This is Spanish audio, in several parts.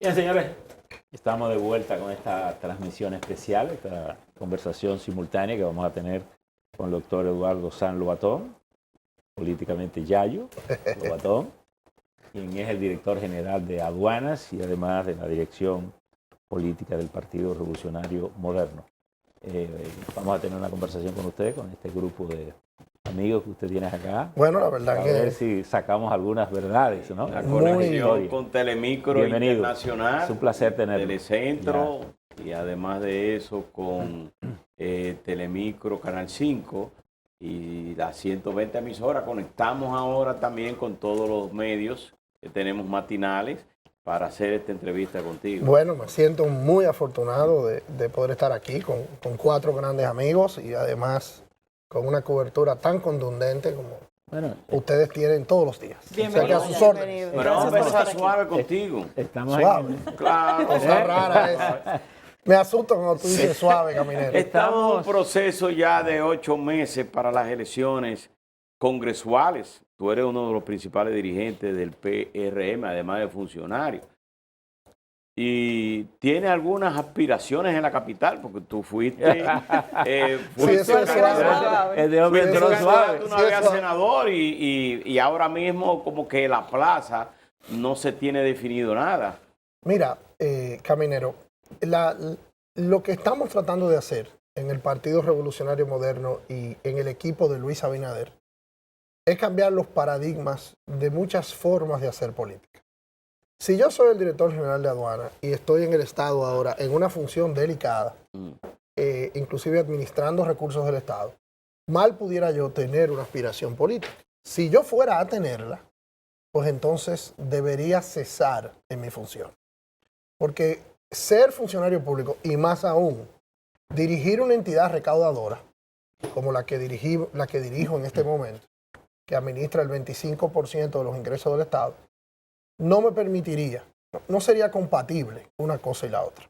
Bien, señores, estamos de vuelta con esta transmisión especial, esta conversación simultánea que vamos a tener con el doctor Eduardo San Lobatón, políticamente Yayo Lobatón, quien es el director general de Aduanas y además de la dirección política del Partido Revolucionario Moderno. Vamos a tener una conversación con usted, con este grupo de amigos que usted tiene acá. Bueno, la verdad que... A ver si sacamos algunas verdades, ¿no? La conexión con Telemicro Bienvenido. Internacional. Es un placer tenerlo. Telecentro y además de eso con Telemicro Canal 5 y las 120 emisoras. Conectamos ahora también con todos los medios que tenemos matinales para hacer esta entrevista contigo. Bueno, me siento muy afortunado de poder estar aquí con 4 grandes amigos y además con una cobertura tan contundente como ustedes tienen todos los días. Bienvenido. O sea, que a sus órdenes. Pero vamos a empezar suave contigo. Estamos Suave. Claro. Cosa rara esa. Me asusta cuando tú dices suave, caminero. Estamos en un proceso ya de 8 meses para las elecciones congresuales. Tú eres uno de los principales dirigentes del PRM, además de funcionario. Y tiene algunas aspiraciones en la capital, porque tú fuiste... Sí, eso es suave. Es de hombre Sí, entró eso es suave. Una vez a senador y ahora mismo como que la plaza no se tiene definido nada. Mira, caminero, lo que estamos tratando de hacer en el Partido Revolucionario Moderno y en el equipo de Luis Abinader es cambiar los paradigmas de muchas formas de hacer política. Si yo soy el director general de aduana y estoy en el Estado ahora en una función delicada, inclusive administrando recursos del Estado, mal pudiera yo tener una aspiración política. Si yo fuera a tenerla, pues entonces debería cesar en mi función. Porque ser funcionario público, y más aún, dirigir una entidad recaudadora, como la que dirijo en este momento, que administra el 25% de los ingresos del Estado, no me permitiría, no sería compatible una cosa y la otra.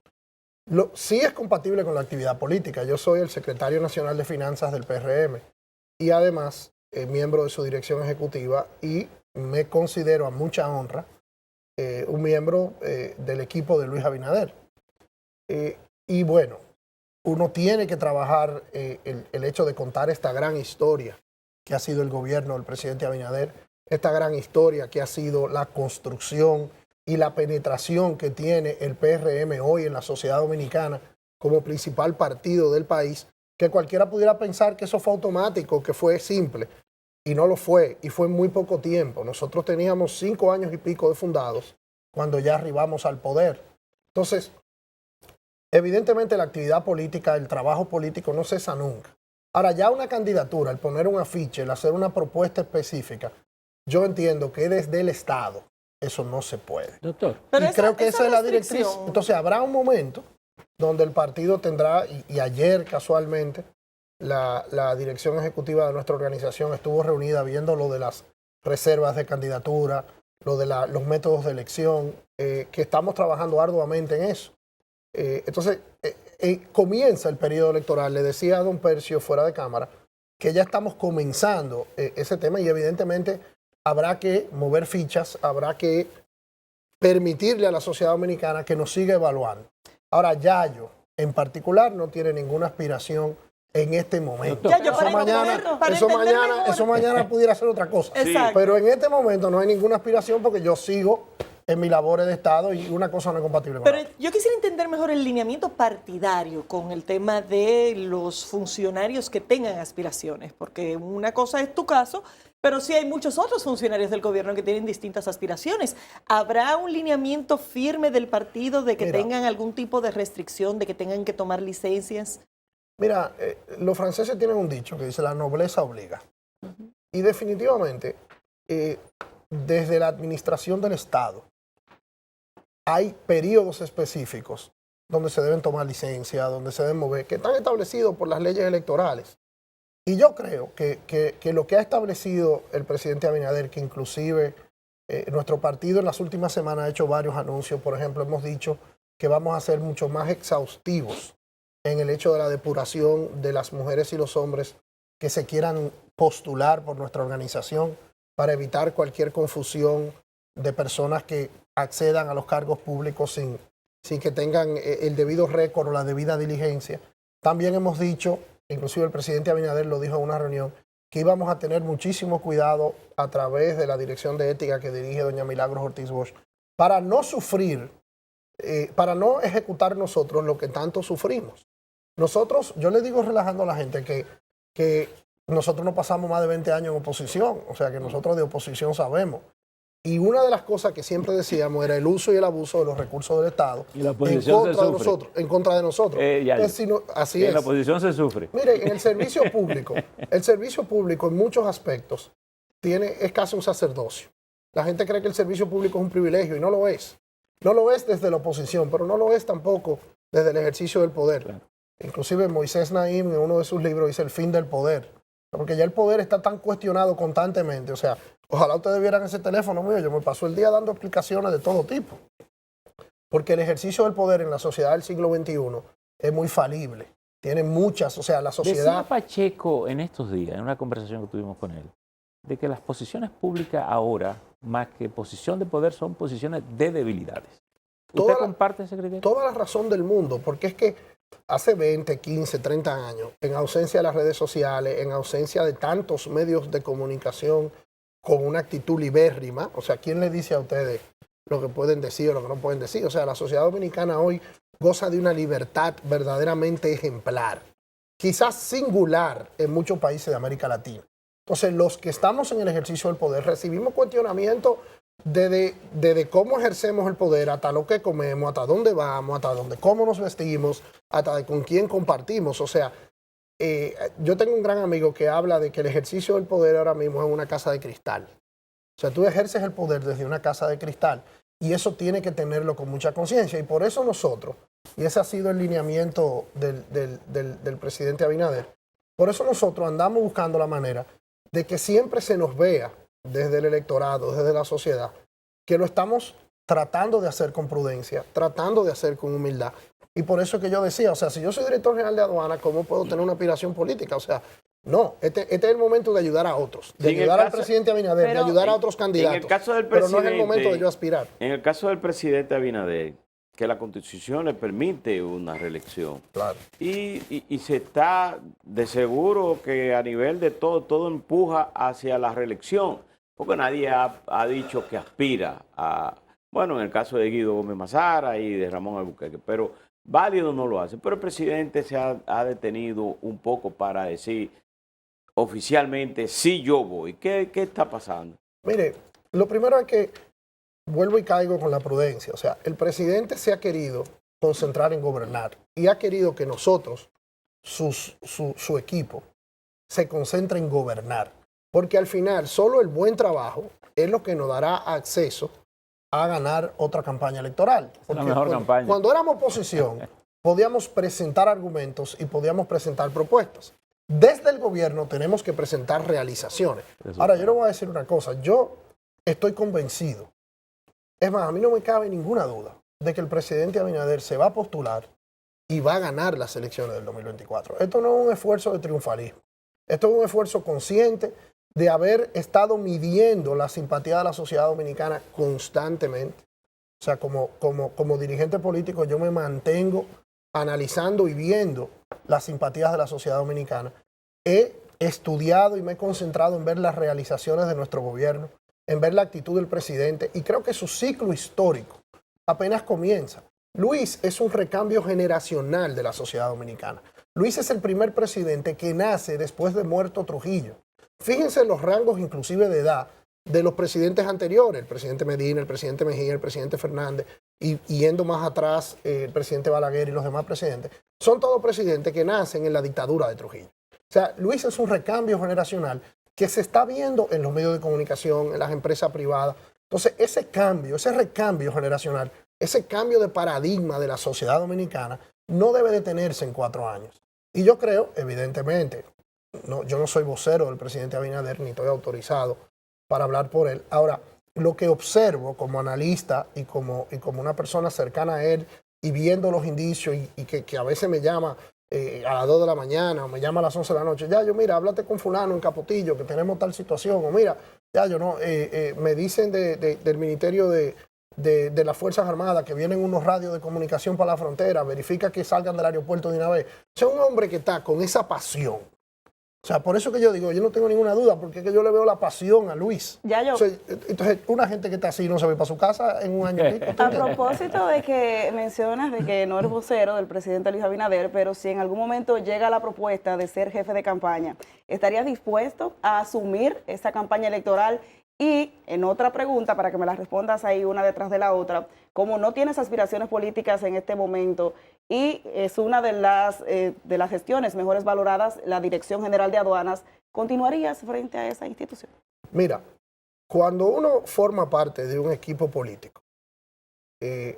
Sí es compatible con la actividad política. Yo soy el secretario nacional de finanzas del PRM y además miembro de su dirección ejecutiva y me considero a mucha honra un miembro del equipo de Luis Abinader. Y bueno, uno tiene que trabajar el hecho de contar esta gran historia que ha sido el gobierno del presidente Abinader, esta gran historia que ha sido la construcción y la penetración que tiene el PRM hoy en la sociedad dominicana como principal partido del país, que cualquiera pudiera pensar que eso fue automático, que fue simple, y no lo fue, y fue en muy poco tiempo. Nosotros teníamos 5 años y pico de fundados cuando ya arribamos al poder. Entonces, evidentemente la actividad política, el trabajo político no cesa nunca. Ahora, ya una candidatura, el poner un afiche, el hacer una propuesta específica, yo entiendo que desde el Estado eso no se puede. Doctor. Y creo que esa es la directriz. Entonces habrá un momento donde el partido tendrá, y ayer casualmente la dirección ejecutiva de nuestra organización estuvo reunida viendo lo de las reservas de candidatura, lo de los métodos de elección, que estamos trabajando arduamente en eso. Entonces comienza el periodo electoral. Le decía a don Percio fuera de cámara que ya estamos comenzando ese tema y evidentemente habrá que mover fichas, habrá que permitirle a la sociedad dominicana que nos siga evaluando. Ahora, Yayo, en particular, no tiene ninguna aspiración en este momento. Yayo, Eso mañana pudiera ser otra cosa. Exacto. Pero en este momento no hay ninguna aspiración porque yo sigo en mis labores de Estado y una cosa no es compatible con la otra. Yo quisiera entender mejor el lineamiento partidario con el tema de los funcionarios que tengan aspiraciones, porque una cosa es tu caso, pero sí hay muchos otros funcionarios del gobierno que tienen distintas aspiraciones. ¿Habrá un lineamiento firme del partido de que tengan algún tipo de restricción, de que tengan que tomar licencias? Mira, los franceses tienen un dicho que dice la nobleza obliga. Y definitivamente, desde la administración del Estado, hay periodos específicos donde se deben tomar licencias, donde se deben mover, que están establecidos por las leyes electorales. Y yo creo que lo que ha establecido el presidente Abinader, que inclusive nuestro partido en las últimas semanas ha hecho varios anuncios, por ejemplo, hemos dicho que vamos a ser mucho más exhaustivos en el hecho de la depuración de las mujeres y los hombres que se quieran postular por nuestra organización para evitar cualquier confusión de personas que accedan a los cargos públicos sin que tengan el debido récord o la debida diligencia. También hemos dicho, inclusive el presidente Abinader lo dijo en una reunión, que íbamos a tener muchísimo cuidado a través de la dirección de ética que dirige doña Milagros Ortiz Bosch, para no sufrir, para no ejecutar nosotros lo que tanto sufrimos. Nosotros, yo le digo relajando a la gente que nosotros no pasamos más de 20 años en oposición, o sea que nosotros de oposición sabemos. Y una de las cosas que siempre decíamos era el uso y el abuso de los recursos del Estado Y la oposición se sufre. en contra de nosotros. Entonces, así En es. la oposición se sufre. Mire, en el servicio público en muchos aspectos es casi un sacerdocio. La gente cree que el servicio público es un privilegio y no lo es. No lo es desde la oposición, pero no lo es tampoco desde el ejercicio del poder. Claro. Inclusive Moisés Naim en uno de sus libros dice el fin del poder. Porque ya el poder está tan cuestionado constantemente. O sea, ojalá ustedes vieran ese teléfono mío. Yo me paso el día dando explicaciones de todo tipo. Porque el ejercicio del poder en la sociedad del siglo XXI es muy falible. Tiene muchas, o sea, la sociedad... Decía Pacheco en estos días, en una conversación que tuvimos con él, de que las posiciones públicas ahora, más que posición de poder, son posiciones de debilidades. ¿Usted comparte ese criterio? Toda la razón del mundo, porque es que hace 20, 15, 30 años, en ausencia de las redes sociales, en ausencia de tantos medios de comunicación con una actitud libérrima, o sea, ¿quién le dice a ustedes lo que pueden decir o lo que no pueden decir? O sea, la sociedad dominicana hoy goza de una libertad verdaderamente ejemplar, quizás singular en muchos países de América Latina. Entonces, los que estamos en el ejercicio del poder recibimos cuestionamientos desde cómo ejercemos el poder, hasta lo que comemos, hasta dónde vamos, hasta dónde, cómo nos vestimos, hasta con quién compartimos. O sea, yo tengo un gran amigo que habla de que el ejercicio del poder ahora mismo es una casa de cristal. O sea, tú ejerces el poder desde una casa de cristal y eso tiene que tenerlo con mucha conciencia. Y por eso nosotros, y ese ha sido el lineamiento del presidente Abinader, por eso nosotros andamos buscando la manera de que siempre se nos vea desde el electorado, desde la sociedad, que lo estamos tratando de hacer con prudencia, tratando de hacer con humildad. Y por eso es que yo decía, o sea, si yo soy director general de aduana, ¿cómo puedo tener una aspiración política? O sea, no, este es el momento de ayudar a otros, de ayudar al presidente Abinader, de ayudar a otros candidatos. En el caso del pero no es presidente, el momento de yo aspirar. En el caso del presidente Abinader, que la Constitución le permite una reelección. Claro. Y se está de seguro que a nivel de todo empuja hacia la reelección, porque nadie ha dicho que aspira a, bueno, en el caso de Guido Gómez Mazara y de Ramón Albuquerque, pero válido no lo hace. Pero el presidente se ha detenido un poco para decir oficialmente, sí, yo voy. ¿Qué está pasando? Mire, lo primero es que vuelvo y caigo con la prudencia. O sea, el presidente se ha querido concentrar en gobernar y ha querido que nosotros, su equipo, se concentre en gobernar. Porque al final, solo el buen trabajo es lo que nos dará acceso a ganar otra campaña electoral. Porque la mejor campaña. Cuando éramos oposición, podíamos presentar argumentos y podíamos presentar propuestas. Desde el gobierno tenemos que presentar realizaciones. Ahora, yo le voy a decir una cosa. Yo estoy convencido. Es más, a mí no me cabe ninguna duda de que el presidente Abinader se va a postular y va a ganar las elecciones del 2024. Esto no es un esfuerzo de triunfalismo. Esto es un esfuerzo consciente de haber estado midiendo la simpatía de la sociedad dominicana constantemente. O sea, como dirigente político yo me mantengo analizando y viendo las simpatías de la sociedad dominicana. He estudiado y me he concentrado en ver las realizaciones de nuestro gobierno, en ver la actitud del presidente, y creo que su ciclo histórico apenas comienza. Luis es un recambio generacional de la sociedad dominicana. Luis es el primer presidente que nace después de muerto Trujillo. Fíjense los rangos inclusive de edad de los presidentes anteriores, el presidente Medina, el presidente Mejía, el presidente Fernández, y yendo más atrás, el presidente Balaguer y los demás presidentes. Son todos presidentes que nacen en la dictadura de Trujillo. O sea, Luis es un recambio generacional que se está viendo en los medios de comunicación, en las empresas privadas. Entonces, ese cambio, ese recambio generacional, ese cambio de paradigma de la sociedad dominicana no debe detenerse en 4 años. Y yo creo, evidentemente, yo no soy vocero del presidente Abinader, ni estoy autorizado para hablar por él. Ahora, lo que observo como analista y como una persona cercana a él y viendo los indicios y que a veces me llama a las 2 de la mañana o me llama a las 11 de la noche, ya yo mira, háblate con fulano en Capotillo que tenemos tal situación, o mira, ya yo no, me dicen del Ministerio de de las Fuerzas Armadas, que vienen unos radios de comunicación para la frontera, verifica que salgan del aeropuerto de una vez. O sea, un hombre que está con esa pasión. O sea, por eso que yo digo, yo no tengo ninguna duda, porque es que yo le veo la pasión a Luis. Ya yo. O sea, entonces, una gente que está así no se va para su casa en un año y pico. ¿tú A entiendes? propósito de que mencionas de que no eres vocero del presidente Luis Abinader, pero si en algún momento llega la propuesta de ser jefe de campaña, ¿estarías dispuesto a asumir esa campaña electoral? Y en otra pregunta, para que me las respondas ahí una detrás de la otra, como no tienes aspiraciones políticas en este momento y es una de las gestiones mejores valoradas, la Dirección General de Aduanas, ¿continuarías frente a esa institución? Mira, cuando uno forma parte de un equipo político,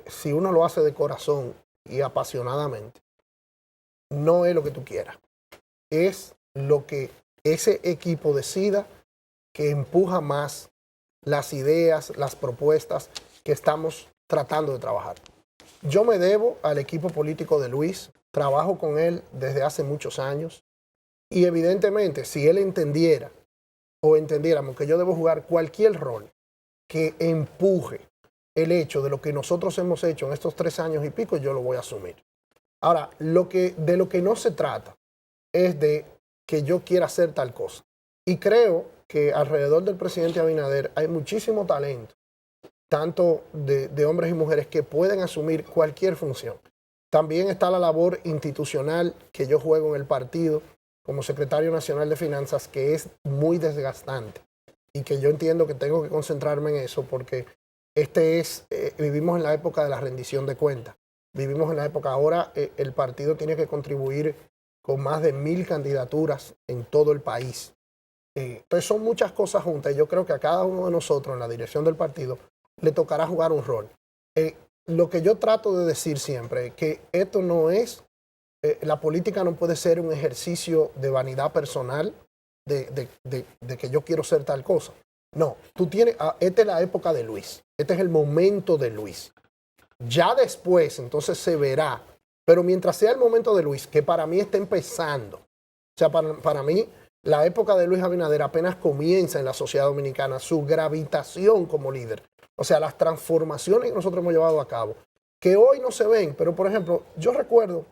si uno lo hace de corazón y apasionadamente, no es lo que tú quieras. Es lo que ese equipo decida que empuja más las ideas, las propuestas que estamos tratando de trabajar. Yo me debo al equipo político de Luis, trabajo con él desde hace muchos años y evidentemente si él entendiera o entendiéramos que yo debo jugar cualquier rol que empuje el hecho de lo que nosotros hemos hecho en estos 3 años y pico, yo lo voy a asumir. Ahora, de lo que no se trata es de que yo quiera hacer tal cosa. Y creo que alrededor del presidente Abinader hay muchísimo talento, tanto de hombres y mujeres que pueden asumir cualquier función. También está la labor institucional que yo juego en el partido como secretario nacional de finanzas, que es muy desgastante y que yo entiendo que tengo que concentrarme en eso porque vivimos en la época de la rendición de cuentas. Vivimos en la época, ahora el partido tiene que contribuir con más de 1000 candidaturas en todo el país. Entonces son muchas cosas juntas y yo creo que a cada uno de nosotros en la dirección del partido le tocará jugar un rol. Lo que yo trato de decir siempre es que esto no es, la política no puede ser un ejercicio de vanidad personal, de que yo quiero ser tal cosa. No, esta es la época de Luis, este es el momento de Luis. Ya después entonces se verá, pero mientras sea el momento de Luis, que para mí está empezando, o sea, para mí la época de Luis Abinader apenas comienza en la sociedad dominicana, su gravitación como líder. O sea, las transformaciones que nosotros hemos llevado a cabo, que hoy no se ven, pero por ejemplo, yo recuerdo,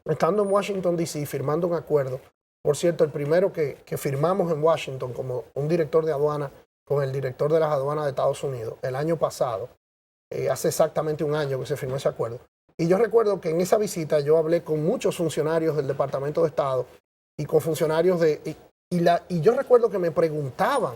estando en Washington, D.C., firmando un acuerdo, por cierto, el primero que firmamos en Washington como un director de aduana con el director de las aduanas de Estados Unidos, el año pasado, hace exactamente un año que se firmó ese acuerdo. Y yo recuerdo que en esa visita yo hablé con muchos funcionarios del Departamento de Estado y con funcionarios y yo recuerdo que me preguntaban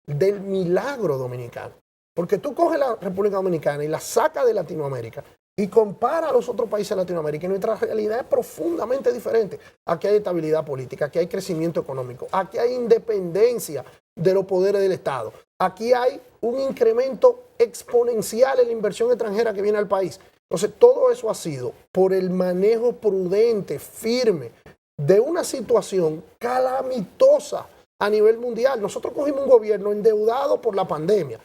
del milagro dominicano. Porque tú coges la República Dominicana y la sacas de Latinoamérica y compara a los otros países de Latinoamérica y nuestra realidad es profundamente diferente. Aquí hay estabilidad política, aquí hay crecimiento económico, aquí hay independencia de los poderes del Estado. Aquí hay un incremento exponencial en la inversión extranjera que viene al país. Entonces, todo eso ha sido por el manejo prudente, firme, de una situación calamitosa a nivel mundial. Nosotros cogimos un gobierno endeudado por la pandemia,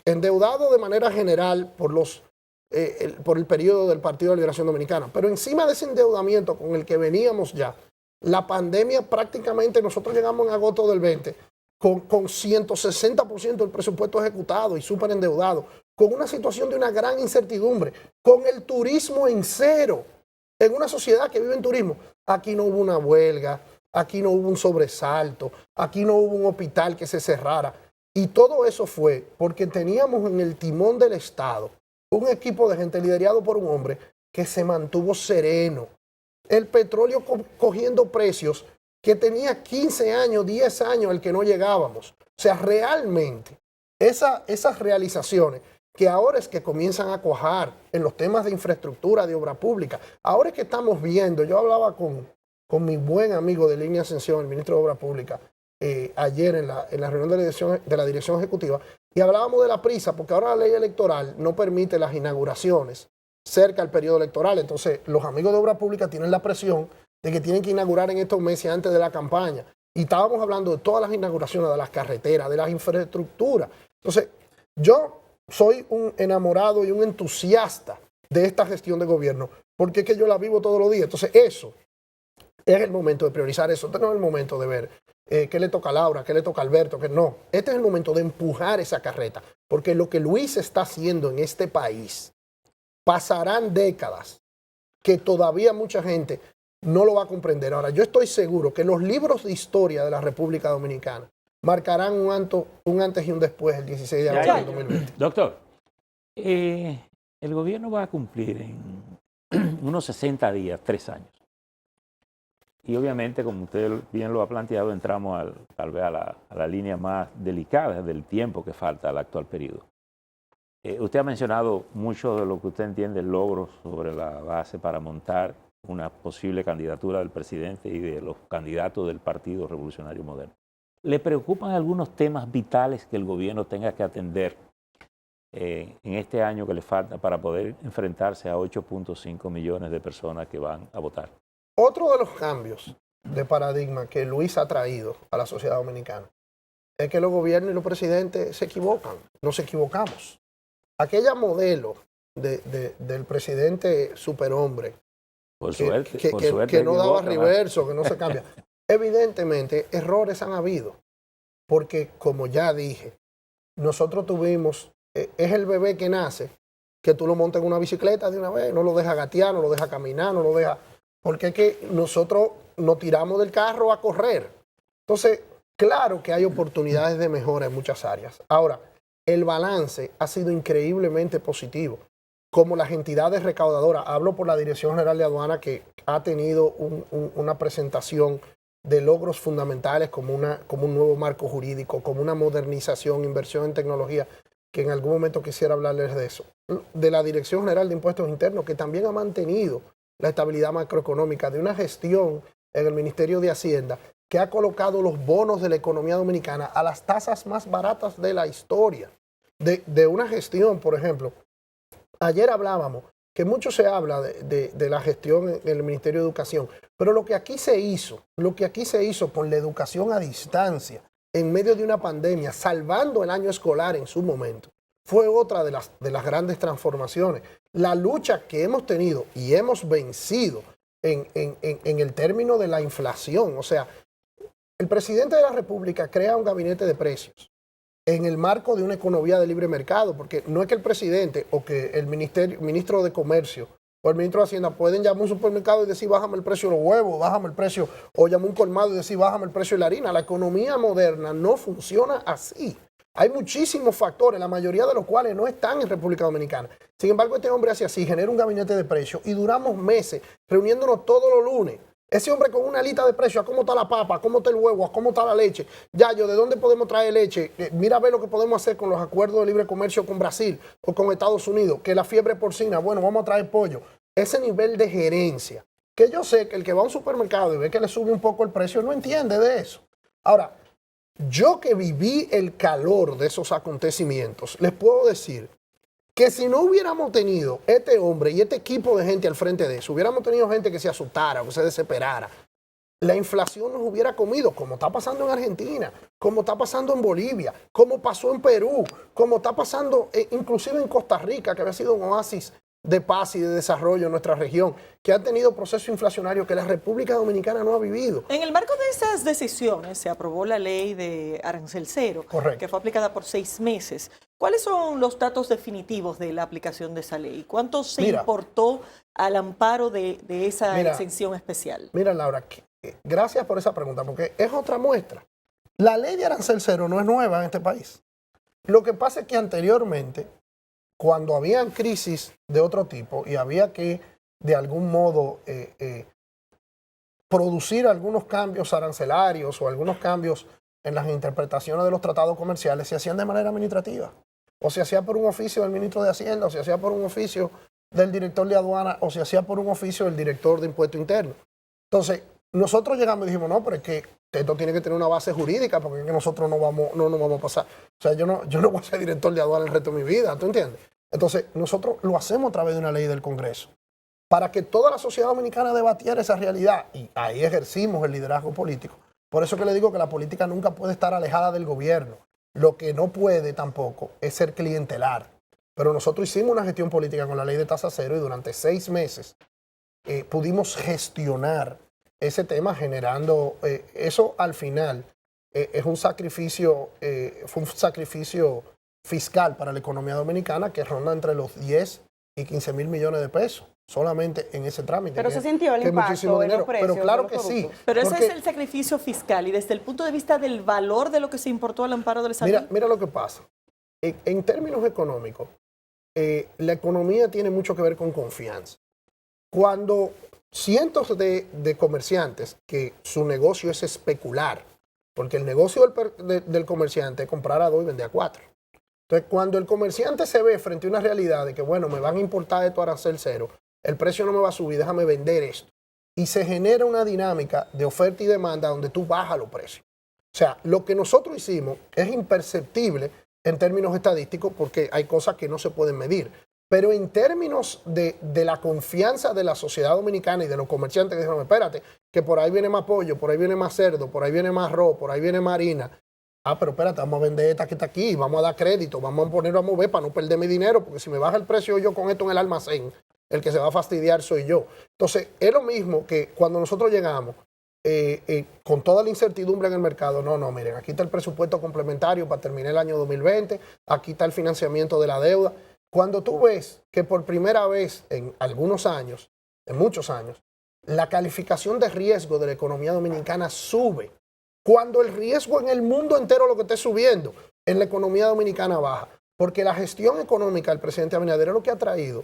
endeudado de manera general por el periodo del Partido de Liberación Dominicana, pero encima de ese endeudamiento con el que veníamos ya, la pandemia prácticamente nosotros llegamos en agosto del 20 con 160% del presupuesto ejecutado y súper endeudado, con una situación de una gran incertidumbre, con el turismo en cero, en una sociedad que vive en turismo. Aquí no hubo una huelga, aquí no hubo un sobresalto, aquí no hubo un hospital que se cerrara. Y todo eso fue porque teníamos en el timón del Estado un equipo de gente liderado por un hombre que se mantuvo sereno. El petróleo cogiendo precios que tenía 15 años, 10 años al que no llegábamos. O sea, realmente esas realizaciones que ahora es que comienzan a cuajar en los temas de infraestructura, de obra pública. Ahora es que estamos viendo, yo hablaba con mi buen amigo de Línea Ascensión, el ministro de Obra Pública, ayer en la reunión de la dirección ejecutiva, y hablábamos de la prisa, porque ahora la ley electoral no permite las inauguraciones cerca del periodo electoral. Entonces, los amigos de Obra Pública tienen la presión de que tienen que inaugurar en estos meses antes de la campaña. Y estábamos hablando de todas las inauguraciones, de las carreteras, de las infraestructuras. Entonces, yo soy un enamorado y un entusiasta de esta gestión de gobierno, porque es que yo la vivo todos los días. Entonces, eso es el momento de priorizar eso. Este no es el momento de ver qué le toca a Laura, qué le toca a Alberto, que no. Este es el momento de empujar esa carreta, porque lo que Luis está haciendo en este país, pasarán décadas que todavía mucha gente no lo va a comprender. Ahora, yo estoy seguro que los libros de historia de la República Dominicana marcarán un antes y un después el 16 de agosto del 2020. Doctor, el gobierno va a cumplir en unos 60 días, 3 años. Y obviamente, como usted bien lo ha planteado, entramos tal vez a la línea más delicada del tiempo que falta al actual periodo. Usted ha mencionado mucho de lo que usted entiende logros sobre la base para montar una posible candidatura del presidente y de los candidatos del Partido Revolucionario Moderno. ¿Le preocupan algunos temas vitales que el gobierno tenga que atender en este año que le falta para poder enfrentarse a 8.5 millones de personas que van a votar? Otro de los cambios de paradigma que Luis ha traído a la sociedad dominicana es que los gobiernos y los presidentes se equivocan, nos equivocamos. Aquella modelo del presidente superhombre, Por suerte, que no daba reverso, que no se cambia. Evidentemente, errores han habido, porque como ya dije, nosotros tuvimos, es el bebé que nace, que tú lo montas en una bicicleta de una vez, no lo dejas gatear, no lo dejas caminar, no lo dejas, porque es que nosotros nos tiramos del carro a correr. Entonces, claro que hay oportunidades de mejora en muchas áreas. Ahora, el balance ha sido increíblemente positivo. Como las entidades recaudadoras, hablo por la Dirección General de Aduana, que ha tenido una presentación de logros fundamentales como un nuevo marco jurídico, como una modernización, inversión en tecnología, que en algún momento quisiera hablarles de eso. De la Dirección General de Impuestos Internos, que también ha mantenido la estabilidad macroeconómica, de una gestión en el Ministerio de Hacienda que ha colocado los bonos de la economía dominicana a las tasas más baratas de la historia. De una gestión, por ejemplo, ayer hablábamos que mucho se habla de la gestión en el Ministerio de Educación, pero lo que aquí se hizo con la educación a distancia, en medio de una pandemia, salvando el año escolar en su momento, fue otra de las grandes transformaciones. La lucha que hemos tenido y hemos vencido en el término de la inflación. O sea, el presidente de la República crea un gabinete de precios en el marco de una economía de libre mercado, porque no es que el presidente o que el ministro de Comercio o el ministro de Hacienda pueden llamar a un supermercado y decir bájame el precio de los huevos, bájame el precio, o llamar a un colmado y decir bájame el precio de la harina. La economía moderna no funciona así. Hay muchísimos factores, la mayoría de los cuales no están en República Dominicana. Sin embargo, este hombre hace así, genera un gabinete de precios y duramos meses reuniéndonos todos los lunes. Ese hombre con una lista de precios, a cómo está la papa, a cómo está el huevo, a cómo está la leche. Yayo, ¿de dónde podemos traer leche? Mira a ver lo que podemos hacer con los acuerdos de libre comercio con Brasil o con Estados Unidos, que la fiebre porcina, bueno, vamos a traer pollo. Ese nivel de gerencia, que yo sé que el que va a un supermercado y ve que le sube un poco el precio no entiende de eso. Ahora, yo que viví el calor de esos acontecimientos, les puedo decir que si no hubiéramos tenido este hombre y este equipo de gente al frente de eso, hubiéramos tenido gente que se asustara o que se desesperara, la inflación nos hubiera comido, como está pasando en Argentina, como está pasando en Bolivia, como pasó en Perú, como está pasando inclusive en Costa Rica, que había sido un oasis de paz y de desarrollo en nuestra región, que ha tenido proceso inflacionario que la República Dominicana no ha vivido. En el marco de esas decisiones se aprobó la ley de arancel cero, Correcto, que fue aplicada por 6 meses. ¿Cuáles son los datos definitivos de la aplicación de esa ley? ¿Cuánto se importó al amparo de esa exención especial? Mira, Laura, gracias por esa pregunta, porque es otra muestra. La ley de arancel cero no es nueva en este país. Lo que pasa es que anteriormente, cuando habían crisis de otro tipo y había que, de algún modo, producir algunos cambios arancelarios o algunos cambios en las interpretaciones de los tratados comerciales, se hacían de manera administrativa. O se hacía por un oficio del ministro de Hacienda, o se hacía por un oficio del director de aduana, o se hacía por un oficio del director de impuesto interno. Entonces, nosotros llegamos y dijimos, no, pero es que esto tiene que tener una base jurídica, porque es que nosotros no nos vamos a pasar. O sea, yo no voy a ser director de aduana el resto de mi vida, ¿tú entiendes? Entonces, nosotros lo hacemos a través de una ley del Congreso, para que toda la sociedad dominicana debatiera esa realidad, y ahí ejercimos el liderazgo político. Por eso que le digo que la política nunca puede estar alejada del gobierno. Lo que no puede tampoco es ser clientelar. Pero nosotros hicimos una gestión política con la ley de tasa cero y durante 6 meses pudimos gestionar ese tema generando, eso al final es un sacrificio, fue un sacrificio fiscal para la economía dominicana que ronda entre los 10 y 15 mil millones de pesos, solamente en ese trámite. Pero que, se sintió el que es impacto muchísimo en los dinero. precios Pero claro de que los sí. productos. Pero porque, ese es el sacrificio fiscal y desde el punto de vista del valor de lo que se importó al amparo del salud. mira lo que pasa. En términos económicos, la economía tiene mucho que ver con confianza. Cuando cientos de comerciantes que su negocio es especular, porque el negocio del comerciante es comprar a 2 y vender a 4. Entonces, cuando el comerciante se ve frente a una realidad de que, bueno, me van a importar esto a arancel cero, el precio no me va a subir, déjame vender esto. Y se genera una dinámica de oferta y demanda donde tú bajas los precios. O sea, lo que nosotros hicimos es imperceptible en términos estadísticos porque hay cosas que no se pueden medir. Pero en términos de la confianza de la sociedad dominicana y de los comerciantes que dijeron, espérate, que por ahí viene más pollo, por ahí viene más cerdo, por ahí viene más arroz, por ahí viene más harina. Ah, pero espérate, vamos a vender esta que está aquí, vamos a dar crédito, vamos a ponerlo a mover para no perder mi dinero, porque si me baja el precio yo con esto en el almacén, el que se va a fastidiar soy yo. Entonces, es lo mismo que cuando nosotros llegamos, con toda la incertidumbre en el mercado, no, miren, aquí está el presupuesto complementario para terminar el año 2020, aquí está el financiamiento de la deuda. Cuando tú ves que por primera vez en algunos años, en muchos años, la calificación de riesgo de la economía dominicana sube, cuando el riesgo en el mundo entero lo que esté subiendo, en la economía dominicana baja, porque la gestión económica del presidente Abinader es lo que ha traído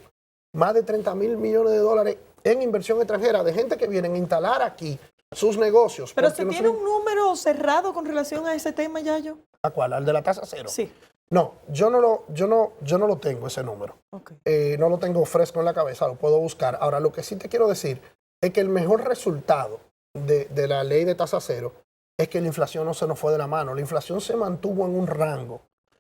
más de 30 mil millones de dólares en inversión extranjera de gente que vienen a instalar aquí sus negocios. Pero se tiene un número cerrado con relación a ese tema, Yayo. ¿A cuál? ¿Al de la tasa cero? Sí. No, yo no lo tengo ese número. Okay. No lo tengo fresco en la cabeza, lo puedo buscar. Ahora, lo que sí te quiero decir es que el mejor resultado de la ley de tasa cero es que la inflación no se nos fue de la mano. La inflación se mantuvo en un rango.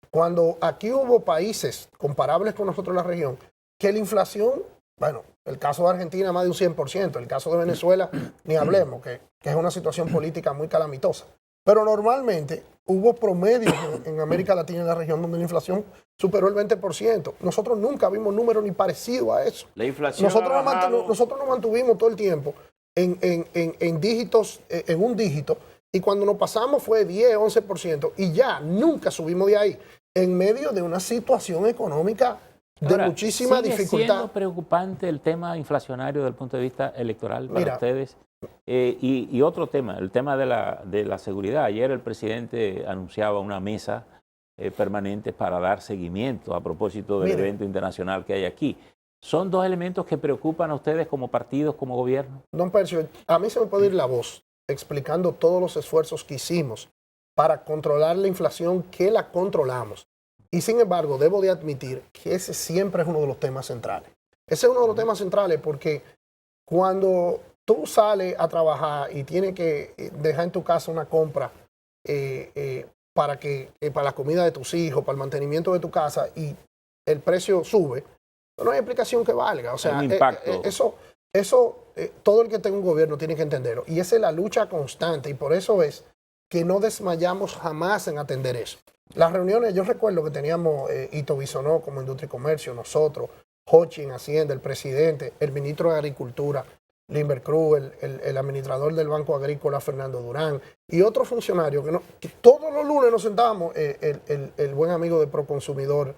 Cuando aquí hubo países comparables con nosotros en la región, que la inflación, bueno, el caso de Argentina más de un 100%, el caso de Venezuela, ni hablemos, que es una situación política muy calamitosa. Pero normalmente hubo promedios en América Latina y en la región donde la inflación superó el 20%. Nosotros nunca vimos números ni parecidos a eso. La inflación Nosotros nos mantuvimos todo el tiempo en dígitos, en un dígito, y cuando nos pasamos fue 10, 11%, y ya nunca subimos de ahí, en medio de una situación económica de Ahora, muchísima dificultad. ¿sigue siendo preocupante el tema inflacionario desde el punto de vista electoral para ustedes? Y otro tema, el tema de la seguridad. Ayer el presidente anunciaba una mesa permanente para dar seguimiento a propósito del evento internacional que hay aquí. ¿Son dos elementos que preocupan a ustedes como partidos, como gobierno? Don Percio, a mí se me puede ir la voz explicando todos los esfuerzos que hicimos para controlar la inflación, que la controlamos. Y sin embargo, debo de admitir que ese siempre es uno de los temas centrales. Ese es uno de los temas centrales porque cuando tú sales a trabajar y tienes que dejar en tu casa una compra para la comida de tus hijos, para el mantenimiento de tu casa, y el precio sube, no hay explicación que valga. O sea, un impacto. Eso todo el que tenga un gobierno tiene que entenderlo. Y esa es la lucha constante. Y por eso es que no desmayamos jamás en atender eso. Las reuniones, yo recuerdo que teníamos Ito Bisonó como Industria y Comercio, nosotros, Hochi en Hacienda, el presidente, el ministro de Agricultura, Limber Cruz, el administrador del Banco Agrícola, Fernando Durán, y otros funcionarios que todos los lunes nos sentábamos, el buen amigo de Proconsumidor,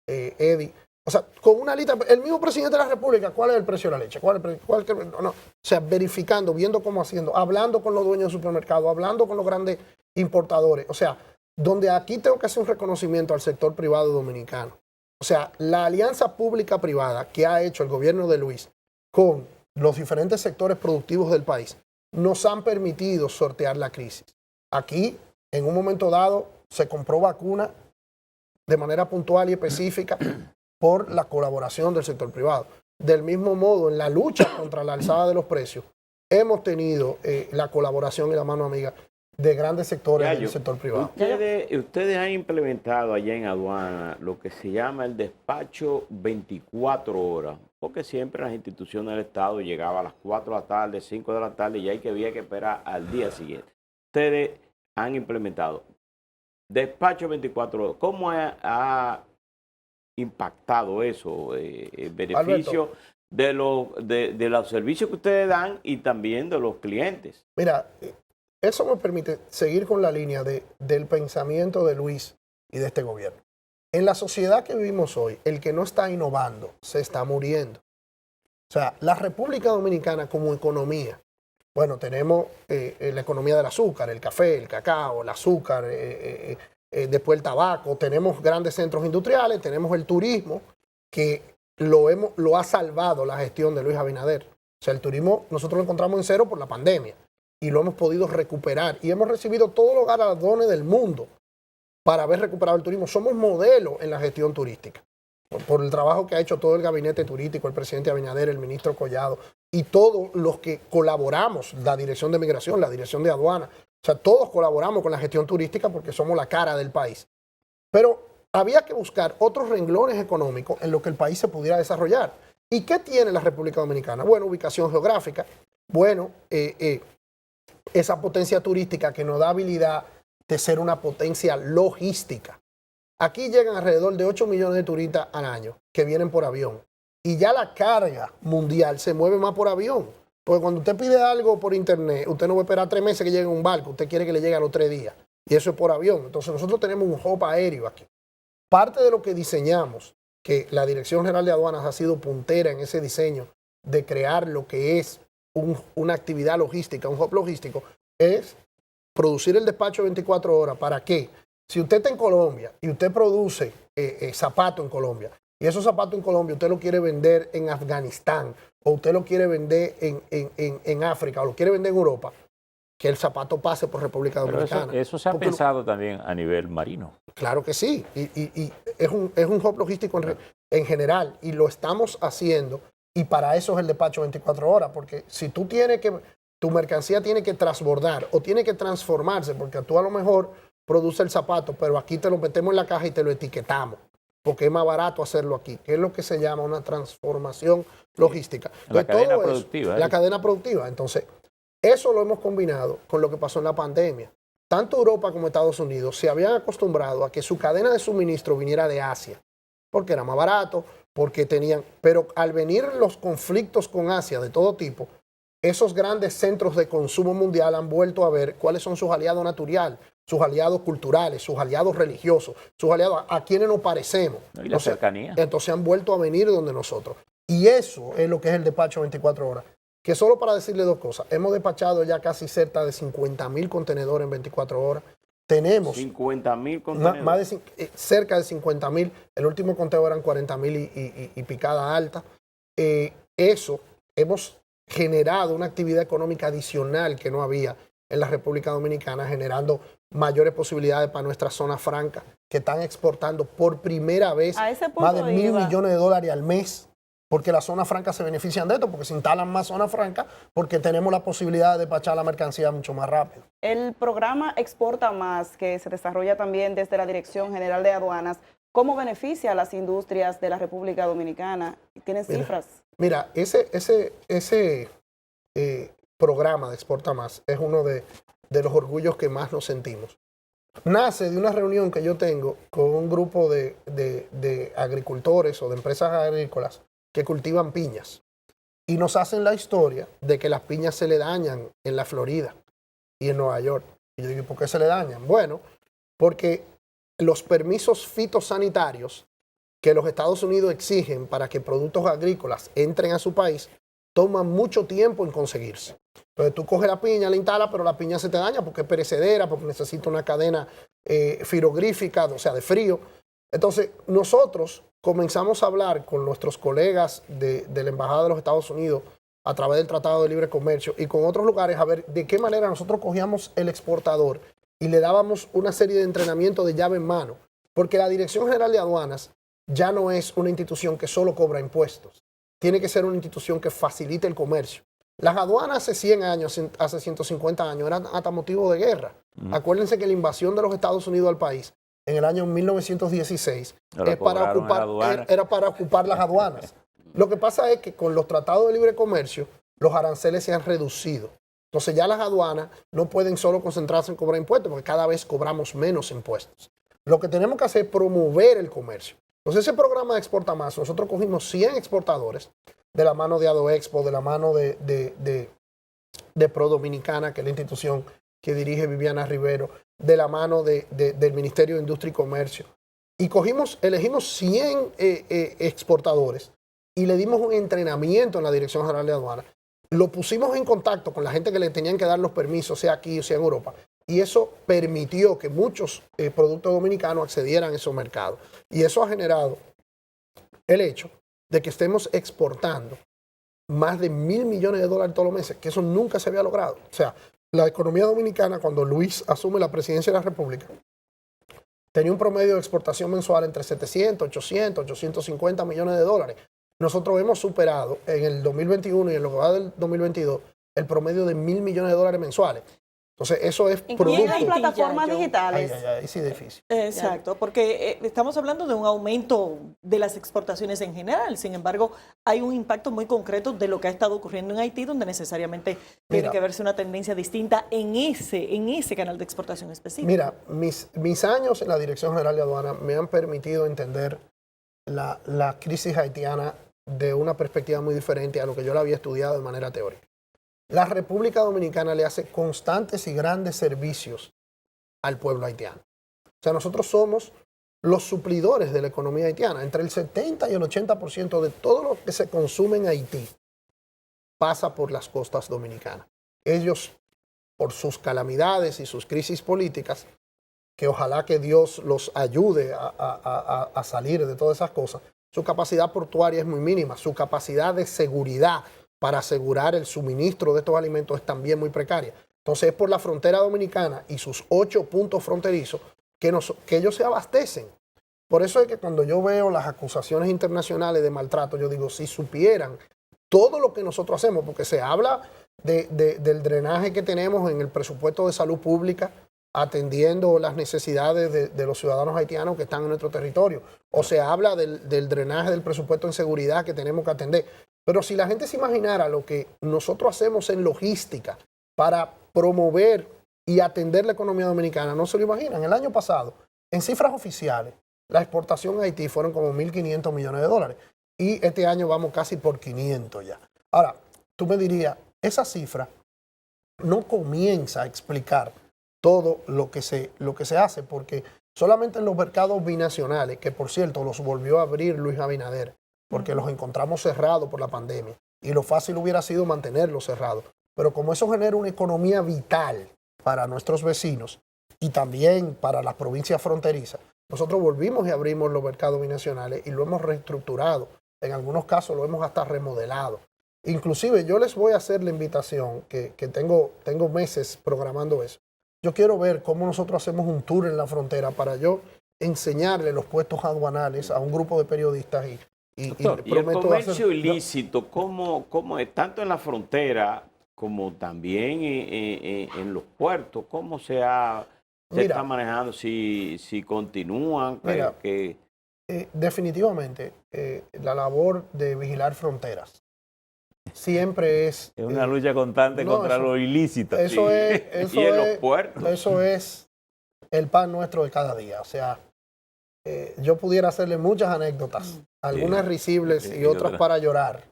Eddie. O sea, con una lista, el mismo presidente de la República, ¿cuál es el precio de la leche? No. O sea, verificando, viendo cómo haciendo, hablando con los dueños de supermercados, hablando con los grandes importadores. O sea, donde aquí tengo que hacer un reconocimiento al sector privado dominicano. O sea, la alianza pública-privada que ha hecho el gobierno de Luis con los diferentes sectores productivos del país nos han permitido sortear la crisis. Aquí, en un momento dado, se compró vacuna de manera puntual y específica por la colaboración del sector privado. Del mismo modo, en la lucha contra la alzada de los precios, hemos tenido la colaboración y la mano amiga de grandes sectores del sector privado. Ustedes han implementado allá en aduana lo que se llama el despacho 24 horas, porque siempre las instituciones del Estado llegaban a las 4 de la tarde, 5 de la tarde, y había que esperar al día siguiente. Ustedes han implementado despacho 24 horas. ¿Cómo ha impactado eso, el beneficio de los servicios que ustedes dan y también de los clientes? Mira, eso me permite seguir con la línea del pensamiento de Luis y de este gobierno. En la sociedad que vivimos hoy, el que no está innovando se está muriendo. O sea, la República Dominicana como economía, bueno, tenemos la economía del azúcar, el café, el cacao, el azúcar, después el tabaco, tenemos grandes centros industriales, tenemos el turismo, que lo ha salvado la gestión de Luis Abinader. O sea, el turismo nosotros lo encontramos en cero por la pandemia y lo hemos podido recuperar y hemos recibido todos los galardones del mundo para haber recuperado el turismo. Somos modelos en la gestión turística. Por el trabajo que ha hecho todo el gabinete turístico, el presidente Abinader, el ministro Collado y todos los que colaboramos, la Dirección de Migración, la Dirección de Aduana, o sea, todos colaboramos con la gestión turística porque somos la cara del país. Pero había que buscar otros renglones económicos en los que el país se pudiera desarrollar. ¿Y qué tiene la República Dominicana? Bueno, ubicación geográfica, bueno, esa potencia turística que nos da habilidad de ser una potencia logística. Aquí llegan alrededor de 8 millones de turistas al año que vienen por avión. Y ya la carga mundial se mueve más por avión. Porque cuando usted pide algo por internet, usted no va a esperar 3 meses que llegue un barco, usted quiere que le llegue a los 3 días. Y eso es por avión. Entonces nosotros tenemos un hub aéreo aquí. Parte de lo que diseñamos, que la Dirección General de Aduanas ha sido puntera en ese diseño de crear lo que es una actividad logística, un hub logístico, es producir el despacho 24 horas. ¿Para qué? Si usted está en Colombia y usted produce zapatos en Colombia, y esos zapatos en Colombia usted lo quiere vender en Afganistán, o usted lo quiere vender en África, o lo quiere vender en Europa, que el zapato pase por República Dominicana. Pero eso se ha pensado también a nivel marino. Claro que sí, y es un hub logístico en general, y lo estamos haciendo, y para eso es el despacho 24 horas, porque si tú tienes que, tu mercancía tiene que transbordar o tiene que transformarse, porque tú a lo mejor produce el zapato, pero aquí te lo metemos en la caja y te lo etiquetamos, porque es más barato hacerlo aquí, que es lo que se llama una transformación logística. La cadena productiva. La cadena productiva. Entonces, eso lo hemos combinado con lo que pasó en la pandemia. Tanto Europa como Estados Unidos se habían acostumbrado a que su cadena de suministro viniera de Asia, porque era más barato, porque tenían... Pero al venir los conflictos con Asia de todo tipo, esos grandes centros de consumo mundial han vuelto a ver cuáles son sus aliados naturales, sus aliados culturales, sus aliados religiosos, sus aliados a quienes nos parecemos. Y la cercanía. Entonces han vuelto a venir donde nosotros. Y eso es lo que es el despacho 24 horas. Que solo para decirle dos cosas, hemos despachado ya casi cerca de 50,000 contenedores en 24 horas. Tenemos 50,000 contenedores. Más de, cerca de 50,000. El último conteo eran 40,000 y picada alta. Eso hemos generado una actividad económica adicional que no había en la República Dominicana, generando mayores posibilidades para nuestras zonas francas, que están exportando por primera vez más de $1,000 millones al mes, porque las zonas francas se benefician de esto, porque se instalan más zonas francas, porque tenemos la posibilidad de despachar la mercancía mucho más rápido. El programa Exporta Más, que se desarrolla también desde la Dirección General de Aduanas, ¿cómo beneficia a las industrias de la República Dominicana? ¿Tienen cifras? Mira, ese programa de Exporta Más es uno de los orgullos que más nos sentimos. Nace de una reunión que yo tengo con un grupo de agricultores o de empresas agrícolas que cultivan piñas. Y nos hacen la historia de que las piñas se le dañan en la Florida y en Nueva York. Y yo digo, ¿por qué se le dañan? Bueno, porque los permisos fitosanitarios que los Estados Unidos exigen para que productos agrícolas entren a su país toman mucho tiempo en conseguirse. Entonces tú coges la piña, la instalas, pero la piña se te daña porque es perecedera, porque necesita una cadena frigorífica, o sea, de frío. Entonces nosotros comenzamos a hablar con nuestros colegas de la Embajada de los Estados Unidos a través del Tratado de Libre Comercio y con otros lugares a ver de qué manera nosotros cogíamos el exportador y le dábamos una serie de entrenamiento de llave en mano. Porque la Dirección General de Aduanas ya no es una institución que solo cobra impuestos. Tiene que ser una institución que facilite el comercio. Las aduanas hace 100 años, hace 150 años, eran hasta motivo de guerra. Acuérdense que la invasión de los Estados Unidos al país en el año 1916 era para ocupar las aduanas. Lo que pasa es que con los tratados de libre comercio, los aranceles se han reducido. Entonces ya las aduanas no pueden solo concentrarse en cobrar impuestos, porque cada vez cobramos menos impuestos. Lo que tenemos que hacer es promover el comercio. Entonces ese programa de Exporta Más, nosotros cogimos 100 exportadores de la mano de AdoExpo, de la mano de Pro Dominicana, que es la institución que dirige Viviana Rivero, de la mano del Ministerio de Industria y Comercio, y elegimos 100 exportadores y le dimos un entrenamiento en la Dirección General de Aduanas. Lo pusimos en contacto con la gente que le tenían que dar los permisos, sea aquí o sea en Europa. Y eso permitió que muchos productos dominicanos accedieran a esos mercados. Y eso ha generado el hecho de que estemos exportando más de $1.000 millones todos los meses, que eso nunca se había logrado. O sea, la economía dominicana, cuando Luis asume la presidencia de la República, tenía un promedio de exportación mensual entre 700, 800, 850 millones de dólares. Nosotros hemos superado en el 2021 y en lo que va del 2022 el promedio de $1.000 millones mensuales. Entonces, eso es Y producto. en plataformas digitales. Ay, sí, difícil. Exacto, porque estamos hablando de un aumento de las exportaciones en general. Sin embargo, hay un impacto muy concreto de lo que ha estado ocurriendo en Haití, donde necesariamente tiene que verse una tendencia distinta en ese canal de exportación específico. Mira, mis años en la Dirección General de Aduanas me han permitido entender la crisis haitiana de una perspectiva muy diferente a lo que yo la había estudiado de manera teórica. La República Dominicana le hace constantes y grandes servicios al pueblo haitiano. O sea, nosotros somos los suplidores de la economía haitiana. Entre el 70 y el 80% de todo lo que se consume en Haití pasa por las costas dominicanas. Ellos, por sus calamidades y sus crisis políticas, que ojalá que Dios los ayude a salir de todas esas cosas, su capacidad portuaria es muy mínima, su capacidad de seguridad para asegurar el suministro de estos alimentos es también muy precaria. Entonces es por la frontera dominicana y sus 8 puntos fronterizos que ellos se abastecen. Por eso es que cuando yo veo las acusaciones internacionales de maltrato, yo digo, si supieran todo lo que nosotros hacemos, porque se habla del drenaje que tenemos en el presupuesto de salud pública, atendiendo las necesidades de los ciudadanos haitianos que están en nuestro territorio, o se habla del drenaje del presupuesto en seguridad que tenemos que atender. Pero si la gente se imaginara lo que nosotros hacemos en logística para promover y atender la economía dominicana, no se lo imaginan. El año pasado, en cifras oficiales, la exportación a Haití fueron como 1.500 millones de dólares. Y este año vamos casi por 500 ya. Ahora, tú me dirías, esa cifra no comienza a explicar todo lo que se hace, porque solamente en los mercados binacionales, que por cierto los volvió a abrir Luis Abinader, porque los encontramos cerrados por la pandemia, y lo fácil hubiera sido mantenerlos cerrados. Pero como eso genera una economía vital para nuestros vecinos y también para las provincias fronterizas, nosotros volvimos y abrimos los mercados binacionales y lo hemos reestructurado. En algunos casos lo hemos hasta remodelado. Inclusive yo les voy a hacer la invitación, que tengo meses programando eso. Yo quiero ver cómo nosotros hacemos un tour en la frontera para yo enseñarle los puestos aduanales a un grupo de periodistas Doctor, y el comercio ilícito, ¿cómo es? Tanto en la frontera como también en los puertos, ¿cómo se está manejando? Si continúan. Mira, definitivamente, la labor de vigilar fronteras siempre es una lucha constante contra lo ilícito. Eso y en los puertos. Eso es el pan nuestro de cada día. O sea, yo pudiera hacerle muchas anécdotas, algunas risibles y otras para llorar,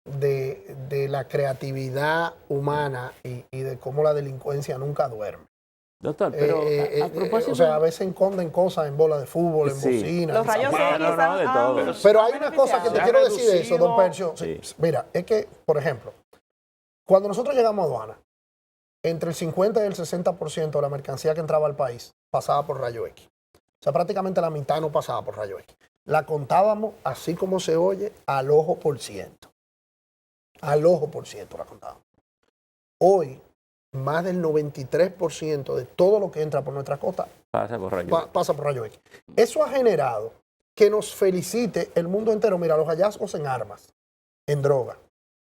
de la creatividad humana y de cómo la delincuencia nunca duerme. Doctor, pero a propósito... O sea, a veces esconden cosas en bola de fútbol, en bocina. Los rayos X de todo. Pero hay una cosa que te quiero decir de eso, don Percio. Sí. Mira, es que, por ejemplo, cuando nosotros llegamos a aduana, entre el 50 y el 60% de la mercancía que entraba al país pasaba por rayo X. O sea, prácticamente la mitad no pasaba por rayo X. La contábamos, así como se oye, al ojo por ciento. Al ojo por ciento la contábamos. Hoy, más del 93% de todo lo que entra por nuestra costa pasa por rayo X. Eso ha generado que nos felicite el mundo entero. Mira, los hallazgos en armas, en droga,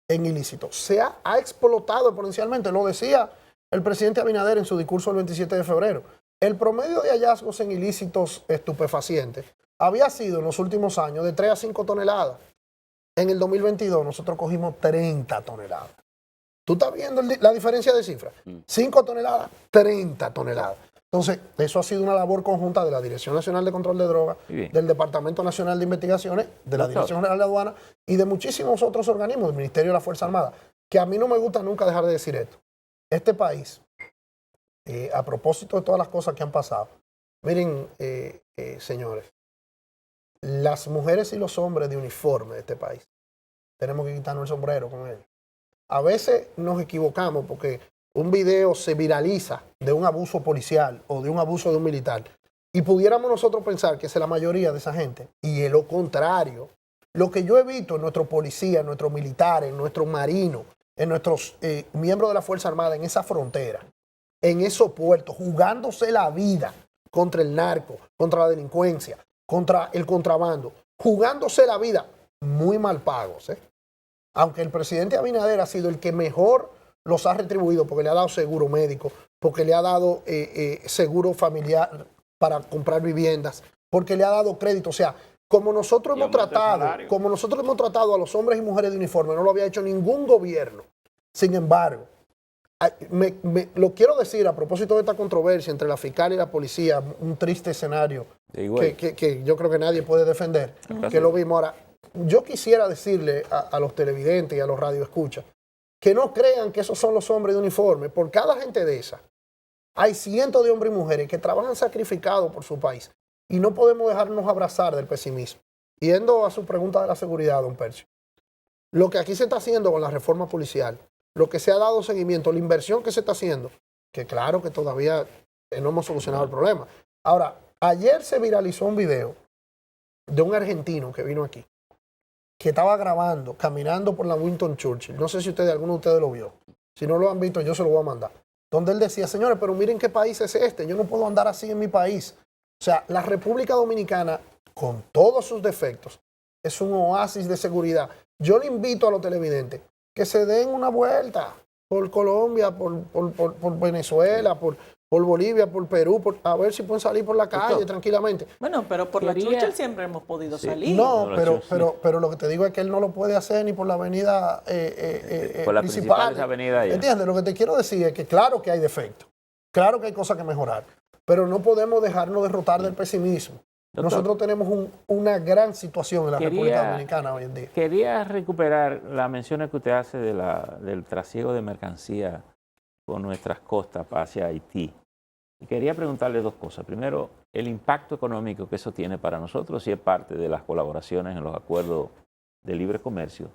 en ilícitos, se ha explotado exponencialmente. Lo decía el presidente Abinader en su discurso el 27 de febrero. El promedio de hallazgos en ilícitos estupefacientes había sido en los últimos años de 3 a 5 toneladas. En el 2022 nosotros cogimos 30 toneladas. ¿Tú estás viendo la diferencia de cifras? 5 toneladas, 30 toneladas. Entonces, eso ha sido una labor conjunta de la Dirección Nacional de Control de Drogas, del Departamento Nacional de Investigaciones, de la Dirección General de Aduanas y de muchísimos otros organismos, del Ministerio de la Fuerza Armada, que a mí no me gusta nunca dejar de decir esto. Este país, a propósito de todas las cosas que han pasado, miren, señores, las mujeres y los hombres de uniforme de este país, tenemos que quitarnos el sombrero con ellos. A veces nos equivocamos porque un video se viraliza de un abuso policial o de un abuso de un militar y pudiéramos nosotros pensar que es la mayoría de esa gente, y es lo contrario. Lo que yo he visto en nuestros policías, en nuestros militares, en nuestros marinos, en nuestros miembros de la Fuerza Armada, en esa frontera, en esos puertos, jugándose la vida contra el narco, contra la delincuencia, contra el contrabando, jugándose la vida, muy mal pagos. Aunque el presidente Abinader ha sido el que mejor los ha retribuido, porque le ha dado seguro médico, porque le ha dado seguro familiar para comprar viviendas, porque le ha dado crédito. O sea, como nosotros hemos tratado a los hombres y mujeres de uniforme, no lo había hecho ningún gobierno. Sin embargo, lo quiero decir a propósito de esta controversia entre la fiscal y la policía, un triste escenario que yo creo que nadie puede defender, que lo vimos ahora. Yo quisiera decirle a los televidentes y a los radioescuchas que no crean que esos son los hombres de uniforme. Por cada gente de esa, hay cientos de hombres y mujeres que trabajan sacrificados por su país y no podemos dejarnos abrazar del pesimismo. Yendo a su pregunta de la seguridad, don Percio, lo que aquí se está haciendo con la reforma policial, lo que se ha dado seguimiento, la inversión que se está haciendo, que claro que todavía no hemos solucionado el problema. Ahora, ayer se viralizó un video de un argentino que vino aquí, que estaba grabando, caminando por la Winston Churchill. No sé si alguno de ustedes lo vio. Si no lo han visto, yo se lo voy a mandar. Donde él decía, señores, pero miren qué país es este. Yo no puedo andar así en mi país. O sea, la República Dominicana, con todos sus defectos, es un oasis de seguridad. Yo le invito a los televidentes que se den una vuelta por Colombia, por Venezuela, por Bolivia, por Perú, a ver si pueden salir por la calle tranquilamente. Bueno, pero por la Churchill siempre hemos podido salir. No, pero lo que te digo es que él no lo puede hacer ni por la avenida por las principales avenidas. ¿Entiendes? Lo que te quiero decir es que claro que hay defectos, claro que hay cosas que mejorar, pero no podemos dejarnos derrotar del pesimismo. Doctor, nosotros tenemos una gran situación en la República Dominicana hoy en día. Quería recuperar las menciones que usted hace del trasiego de mercancía por nuestras costas hacia Haití. Y quería preguntarle dos cosas. Primero, el impacto económico que eso tiene para nosotros, si es parte de las colaboraciones en los acuerdos de libre comercio.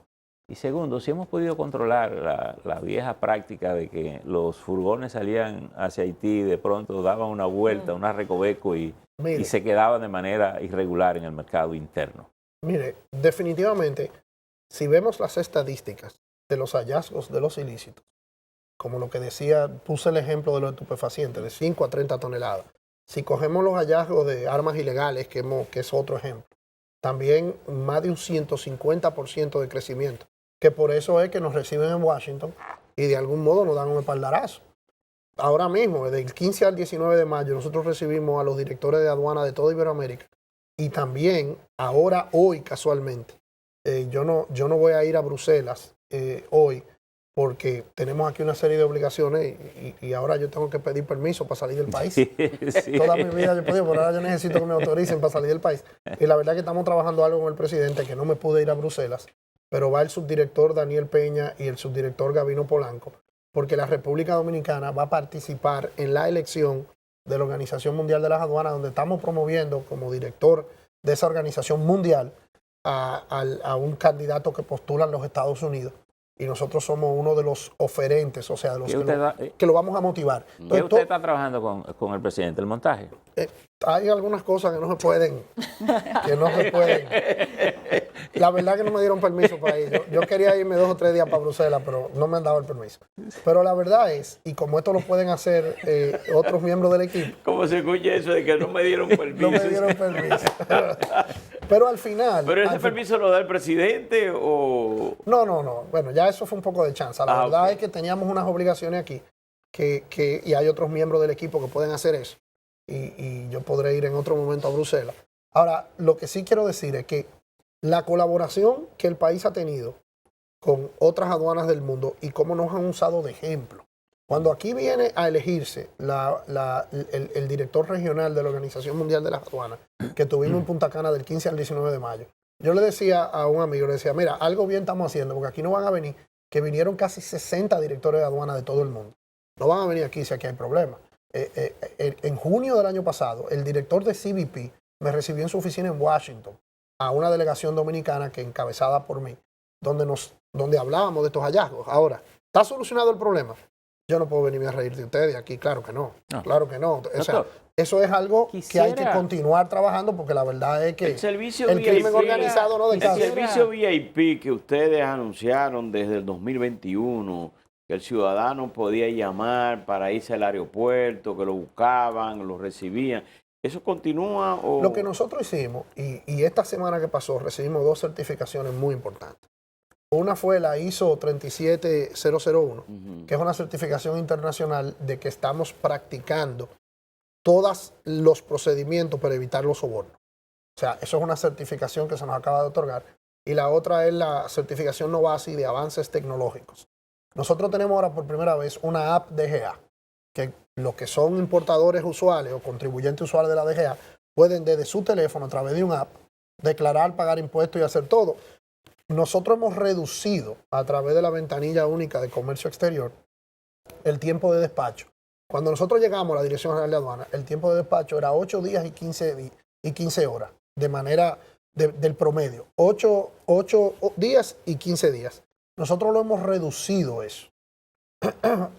Y segundo, si hemos podido controlar la vieja práctica de que los furgones salían hacia Haití y de pronto daban una vuelta, una recoveco y se quedaban de manera irregular en el mercado interno. Mire, definitivamente, si vemos las estadísticas de los hallazgos de los ilícitos, como lo que decía, puse el ejemplo de los estupefacientes, de 5 a 30 toneladas. Si cogemos los hallazgos de armas ilegales, que es otro ejemplo, también más de un 150% de crecimiento, que por eso es que nos reciben en Washington y de algún modo nos dan un espaldarazo. Ahora mismo, desde el 15 al 19 de mayo, nosotros recibimos a los directores de aduana de toda Iberoamérica y también, hoy casualmente, yo no voy a ir a Bruselas hoy, porque tenemos aquí una serie de obligaciones y ahora yo tengo que pedir permiso para salir del país. Sí. Toda mi vida yo he podido, pero ahora yo necesito que me autoricen para salir del país. Y la verdad es que estamos trabajando algo con el presidente, que no me pude ir a Bruselas, pero va el subdirector Daniel Peña y el subdirector Gabino Polanco, porque la República Dominicana va a participar en la elección de la Organización Mundial de las Aduanas, donde estamos promoviendo como director de esa organización mundial a un candidato que postulan los Estados Unidos. Y nosotros somos uno de los oferentes, o sea, de los que lo vamos a motivar. Entonces, ¿qué usted está trabajando con el presidente? ¿El montaje? Hay algunas cosas que no se pueden. La verdad que no me dieron permiso para ir. Yo quería irme 2 o 3 días para Bruselas, pero no me han dado el permiso. Pero la verdad es, y como esto lo pueden hacer otros miembros del equipo. ¿Cómo se escucha eso de que no me dieron permiso? No me dieron permiso. Pero al final... ¿Pero ese permiso lo da el presidente o...? No. Bueno, ya eso fue un poco de chanza. La verdad es que teníamos unas obligaciones aquí y hay otros miembros del equipo que pueden hacer eso. Y yo podré ir en otro momento a Bruselas. Ahora, lo que sí quiero decir es que la colaboración que el país ha tenido con otras aduanas del mundo y cómo nos han usado de ejemplo. Cuando aquí viene a elegirse el director regional de la Organización Mundial de las Aduanas, que tuvimos en Punta Cana del 15 al 19 de mayo, yo le decía a un amigo, le decía, mira, algo bien estamos haciendo, porque aquí no van a venir, que vinieron casi 60 directores de aduana de todo el mundo. No van a venir aquí si aquí hay problemas. En junio del año pasado, el director de CBP me recibió en su oficina en Washington a una delegación dominicana que encabezada por mí, donde hablábamos de estos hallazgos. Ahora, ¿está solucionado el problema? Yo no puedo venirme a reír de ustedes aquí, claro que no. No. Claro que no. O sea, Doctor, eso es algo que hay que quisiera- continuar trabajando porque la verdad es que El servicio el crimen VIP, organizado no el descansa. servicio VIP que ustedes anunciaron desde el 2021, que el ciudadano podía llamar para irse al aeropuerto, que lo buscaban, lo recibían, ¿eso continúa o...? Lo que nosotros hicimos, y esta semana que pasó, recibimos 2 certificaciones muy importantes. Una fue la ISO 37001, Ujú. que es una certificación internacional de que estamos practicando todos los procedimientos para evitar los sobornos. O sea, eso es una certificación que se nos acaba de otorgar. Y la otra es la certificación Novasi de avances tecnológicos. Nosotros tenemos ahora por primera vez una app DGA, que los que son importadores usuales o contribuyentes usuales de la DGA pueden desde su teléfono, a través de una app, declarar, pagar impuestos y hacer todo. Nosotros hemos reducido a través de la ventanilla única de comercio exterior el tiempo de despacho. Cuando nosotros llegamos a la Dirección General de Aduana, el tiempo de despacho era 8 días y 15 horas, de manera del promedio. 8 días y 15 días. Nosotros lo hemos reducido eso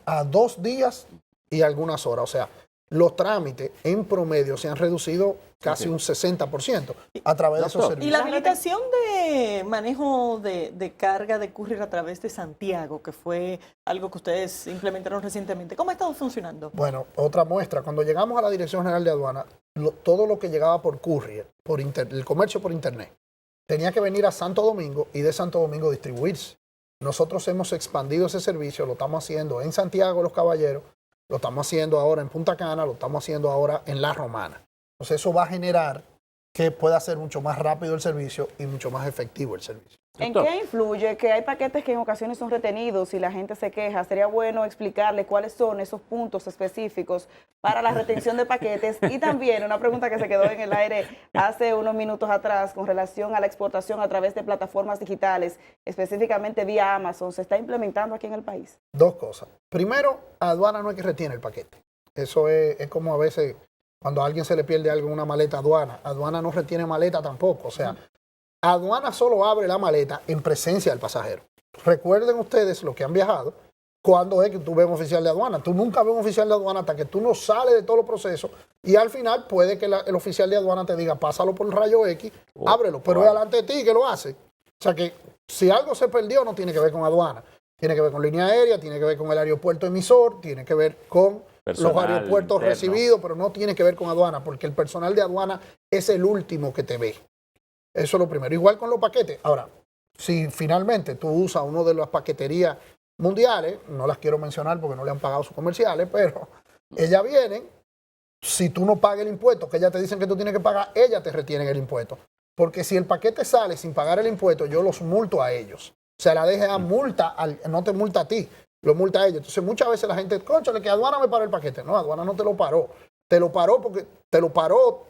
a 2 días y algunas horas. O sea, los trámites en promedio se han reducido casi un 60% a través de esos Doctor. servicios. Y la habilitación de manejo de carga de courier a través de Santiago, que fue algo que ustedes implementaron recientemente, ¿cómo ha estado funcionando? Bueno, otra muestra. Cuando llegamos a la Dirección General de Aduana, todo lo que llegaba por courier, el comercio por internet, tenía que venir a Santo Domingo y de Santo Domingo distribuirse. Nosotros hemos expandido ese servicio, lo estamos haciendo en Santiago Los Caballeros, lo estamos haciendo ahora en Punta Cana, lo estamos haciendo ahora en La Romana. Entonces eso va a generar que pueda ser mucho más rápido el servicio y mucho más efectivo el servicio. ¿En Doctor. qué influye que hay paquetes que en ocasiones son retenidos y la gente se queja? Sería bueno explicarle cuáles son esos puntos específicos para la retención de paquetes. Y también una pregunta que se quedó en el aire hace unos minutos atrás con relación a la exportación a través de plataformas digitales, específicamente vía Amazon, ¿se está implementando aquí en el país? 2 cosas. Primero, aduana no es que retiene el paquete. Eso es como a veces cuando a alguien se le pierde algo en una maleta aduana no retiene maleta tampoco. O sea, aduana solo abre la maleta en presencia del pasajero. Recuerden ustedes, los que han viajado, cuando es que tú ves un oficial de aduana. Tú nunca ves un oficial de aduana hasta que tú no sales de todos los procesos y al final puede que el oficial de aduana te diga, pásalo por el rayo X, ábrelo, pero es delante de ti que lo hace. O sea que si algo se perdió no tiene que ver con aduana, tiene que ver con línea aérea, tiene que ver con el aeropuerto emisor, tiene que ver con Personal los aeropuertos interno. recibidos, pero no tiene que ver con aduana, porque el personal de aduana es el último que te ve. Eso es lo primero. Igual con los paquetes. Ahora, si finalmente tú usas uno de las paqueterías mundiales, no las quiero mencionar porque no le han pagado sus comerciales, pero ellas vienen, si tú no pagas el impuesto, que ellas te dicen que tú tienes que pagar, ellas te retienen el impuesto. Porque si el paquete sale sin pagar el impuesto, yo los multo a ellos. O sea, la DGA multa, no te multa a ti, lo multa a ellos. Entonces muchas veces la gente, cónchale, que aduana me paró el paquete. No, aduana no te lo paró. Te lo paró porque te lo paró.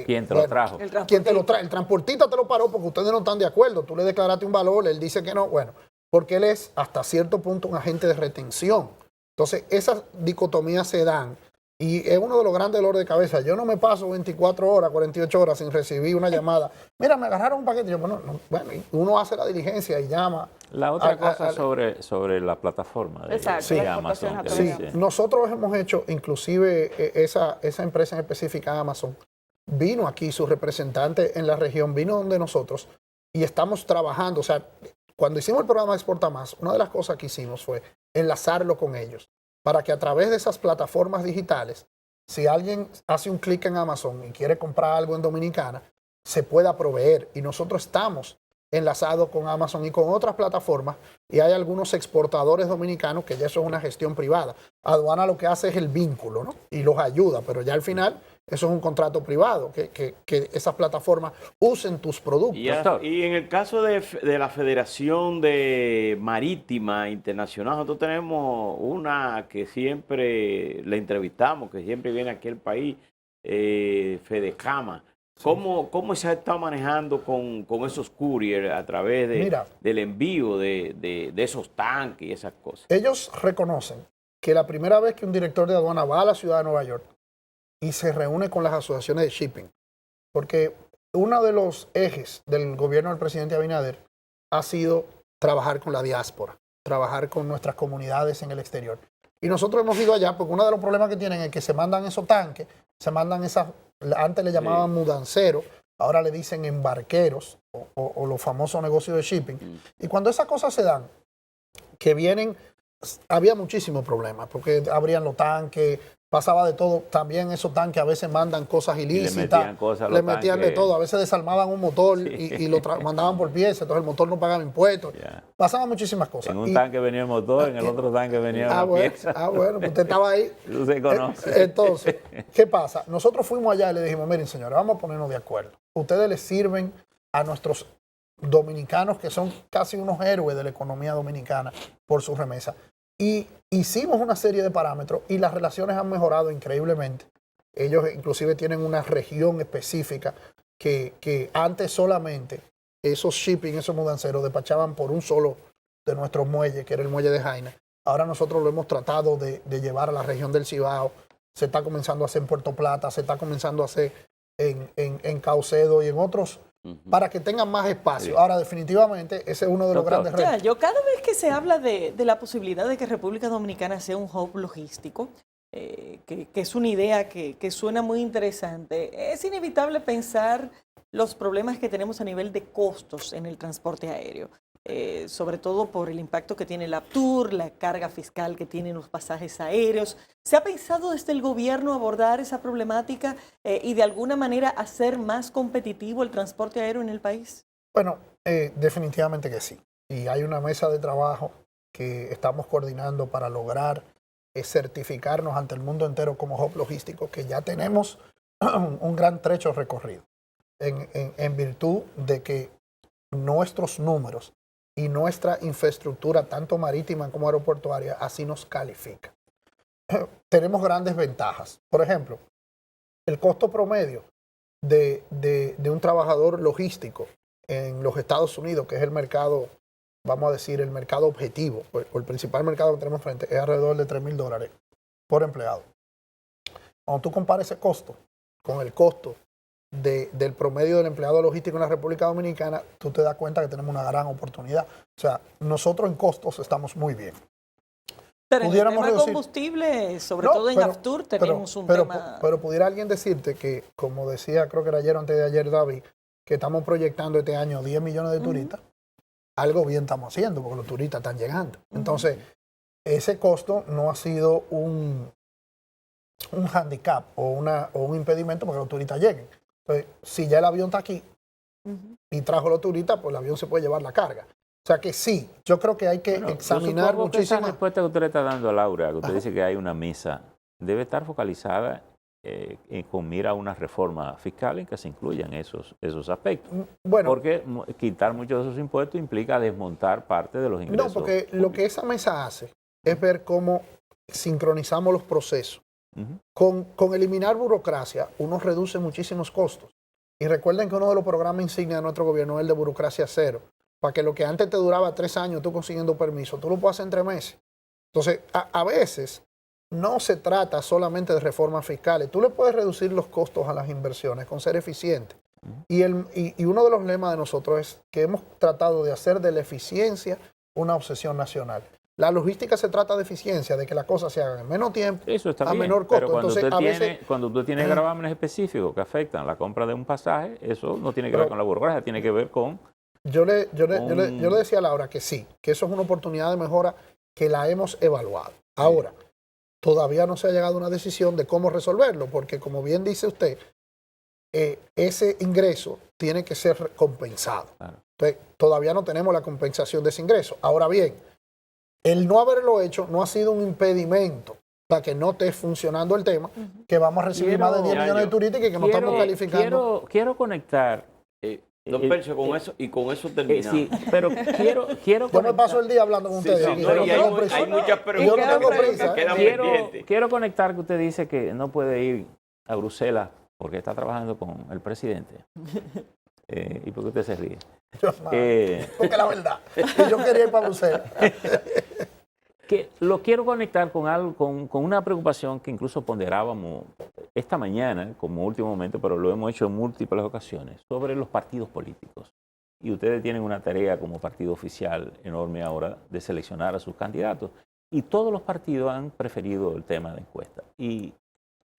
¿Quién te lo trajo? ¿Quién te lo trae? El transportista te lo paró porque ustedes no están de acuerdo. Tú le declaraste un valor, él dice que no. Bueno, porque él es hasta cierto punto un agente de retención. Entonces, esas dicotomías se dan y es uno de los grandes dolores de cabeza. Yo no me paso 24 horas, 48 horas sin recibir una llamada. Mira, me agarraron un paquete. Yo, bueno, uno hace la diligencia y llama. La otra cosa sobre la plataforma de, Exacto, de la Amazon. exportación a que través Sí, nosotros hemos hecho, inclusive esa empresa en específica, Amazon, vino aquí, su representante en la región vino donde nosotros y estamos trabajando. O sea, cuando hicimos el programa Exporta Más, una de las cosas que hicimos fue enlazarlo con ellos para que a través de esas plataformas digitales, si alguien hace un clic en Amazon y quiere comprar algo en Dominicana, se pueda proveer. Y nosotros estamos enlazados con Amazon y con otras plataformas y hay algunos exportadores dominicanos que ya eso es una gestión privada. Aduana lo que hace es el vínculo, ¿no? Y los ayuda, pero ya al final eso es un contrato privado, que esas plataformas usen tus productos. Y en el caso de la Federación de Marítima Internacional, nosotros tenemos una que siempre le entrevistamos, que siempre viene aquí al país, Fedecama. ¿Cómo se ha estado manejando con esos couriers a través del envío de esos tanques y esas cosas? Ellos reconocen que la primera vez que un director de aduana va a la ciudad de Nueva York y se reúne con las asociaciones de shipping, porque uno de los ejes del gobierno del presidente Abinader ha sido trabajar con la diáspora, trabajar con nuestras comunidades en el exterior. Y nosotros hemos ido allá porque uno de los problemas que tienen es que se mandan esos tanques, se mandan esas, antes le llamaban mudanceros, ahora le dicen embarqueros o los famosos negocios de shipping. Y cuando esas cosas se dan, que vienen, había muchísimos problemas porque abrían los tanques, pasaba de todo. También esos tanques a veces mandan cosas ilícitas, le metían de todo, a veces desarmaban un motor y lo mandaban por pieza, entonces el motor no pagaba impuestos. Pasaban muchísimas cosas. En un tanque venía el motor, en el otro tanque venía una pieza. Bueno, pues usted estaba ahí. Usted conoce. Entonces, ¿qué pasa? Nosotros fuimos allá y le dijimos, miren señores, vamos a ponernos de acuerdo. Ustedes les sirven a nuestros dominicanos, que son casi unos héroes de la economía dominicana por su remesa. Y hicimos una serie de parámetros y las relaciones han mejorado increíblemente. Ellos inclusive tienen una región específica que antes solamente esos shipping, esos mudanceros despachaban por un solo de nuestros muelles, que era el muelle de Jaina. Ahora nosotros lo hemos tratado de llevar a la región del Cibao. Se está comenzando a hacer en Puerto Plata, se está comenzando a hacer en Caucedo y en otros, para que tengan más espacio. Ahora, definitivamente, ese es uno de los grandes retos. Cada vez que se habla de la posibilidad de que República Dominicana sea un hub logístico, que es una idea que suena muy interesante, es inevitable pensar los problemas que tenemos a nivel de costos en el transporte aéreo. Sobre todo por el impacto que tiene el APTUR, la carga fiscal que tienen los pasajes aéreos. ¿Se ha pensado desde el gobierno abordar esa problemática y de alguna manera hacer más competitivo el transporte aéreo en el país? Bueno, definitivamente que sí. Y hay una mesa de trabajo que estamos coordinando para lograr certificarnos ante el mundo entero como hub logístico, que ya tenemos un gran trecho recorrido en virtud de que nuestros números y nuestra infraestructura, tanto marítima como aeroportuaria, así nos califica. Tenemos grandes ventajas. Por ejemplo, el costo promedio de un trabajador logístico en los Estados Unidos, que es el mercado, vamos a decir, el mercado objetivo, o el principal mercado que tenemos frente, es alrededor de $3,000 por empleado. Cuando tú compares ese costo con el costo del promedio del empleado logístico en la República Dominicana, tú te das cuenta que tenemos una gran oportunidad. O sea, nosotros en costos estamos muy bien. Pero en el tema de combustible, sobre todo en APTUR, tenemos un tema... Pero pudiera alguien decirte que, como decía, creo que era ayer o antes de ayer, David, que estamos proyectando este año 10 millones de turistas, algo bien estamos haciendo, porque los turistas están llegando. Entonces, ese costo no ha sido un handicap o un impedimento para que los turistas lleguen. Entonces, si ya el avión está aquí y trajo los turistas, pues el avión se puede llevar la carga. O sea que sí, yo creo que hay que examinar muchísimas... Esa respuesta que usted le está dando a Laura, que usted dice que hay una mesa, debe estar focalizada con mira a una reforma fiscal en que se incluyan esos aspectos. Bueno, porque quitar muchos de esos impuestos implica desmontar parte de los ingresos. No, porque lo que esa mesa hace es ver cómo sincronizamos los procesos. Con eliminar burocracia, uno reduce muchísimos costos. Y recuerden que uno de los programas insignia de nuestro gobierno es el de burocracia cero, para que lo que antes te duraba 3 años tú consiguiendo permiso, tú lo puedes hacer en 3 meses. Entonces, a veces no se trata solamente de reformas fiscales. Tú le puedes reducir los costos a las inversiones con ser eficiente. Y uno de los lemas de nosotros es que hemos tratado de hacer de la eficiencia una obsesión nacional. La logística se trata de eficiencia, de que las cosas se hagan en menos tiempo, eso está a bien, menor costo. Pero cuando, entonces, cuando tú tienes gravámenes específicos que afectan la compra de un pasaje, eso no tiene que ver con la burocracia, tiene que ver con... Yo le decía a Laura que sí, que eso es una oportunidad de mejora que la hemos evaluado. Ahora, todavía no se ha llegado a una decisión de cómo resolverlo, porque como bien dice usted, ese ingreso tiene que ser compensado. Claro. Entonces, todavía no tenemos la compensación de ese ingreso. Ahora bien, el no haberlo hecho no ha sido un impedimento para que no esté funcionando el tema, que vamos a recibir más de 10 millones de turistas y que no estamos calificando. Quiero conectar... Don Percio, con eso terminamos. Sí, pero quiero yo me paso el día hablando con ustedes. Sí, no, hay muchas preguntas que quedan pendientes. Quiero conectar que usted dice que no puede ir a Bruselas porque está trabajando con el presidente. ¿Y por qué usted se ríe? Porque la verdad, que yo quería ir para Bruselas. Que lo quiero conectar con algo, con una preocupación que incluso ponderábamos esta mañana, como último momento, pero lo hemos hecho en múltiples ocasiones, sobre los partidos políticos. Y ustedes tienen una tarea como partido oficial enorme ahora de seleccionar a sus candidatos. Y todos los partidos han preferido el tema de encuesta. Y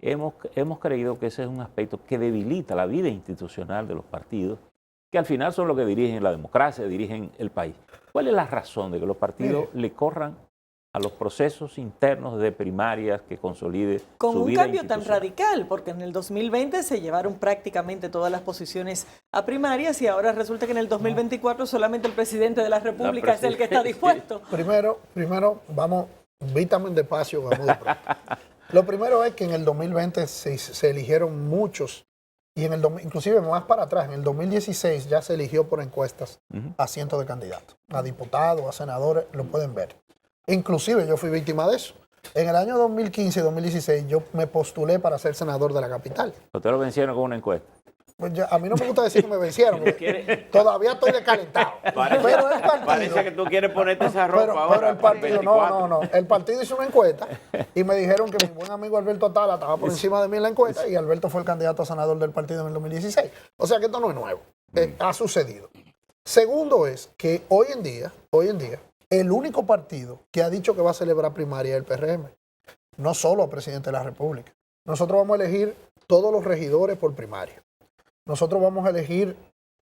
hemos creído que ese es un aspecto que debilita la vida institucional de los partidos, que al final son los que dirigen la democracia, dirigen el país. ¿Cuál es la razón de que los partidos le corran a los procesos internos de primarias que consolide con su un vida cambio tan institucional? radical, porque en el 2020 se llevaron prácticamente todas las posiciones a primarias y ahora resulta que en el 2024 solamente el presidente de la República es el que está dispuesto. Primero, vamos, vitamin despacio, vamos de pronto. Lo primero es que en el 2020 se eligieron muchos, y inclusive más para atrás, en el 2016 ya se eligió por encuestas a cientos de candidatos, a diputados, a senadores, lo pueden ver. Inclusive yo fui víctima de eso. En el año 2015 y 2016 yo me postulé para ser senador de la capital. Ustedes lo vencieron con una encuesta. Pues a mí no me gusta decir que me vencieron, porque todavía estoy descalentado. Pero el partido, Parece que tú quieres ponerte esa ropa pero ahora. el partido, no. El partido hizo una encuesta y me dijeron que mi buen amigo Alberto Atala estaba por encima de mí en la encuesta y Alberto fue el candidato a senador del partido en el 2016. O sea que esto no es nuevo. Ha sucedido. Segundo es que hoy en día, el único partido que ha dicho que va a celebrar primaria es el PRM. No solo a presidente de la República. Nosotros vamos a elegir todos los regidores por primaria. Nosotros vamos a elegir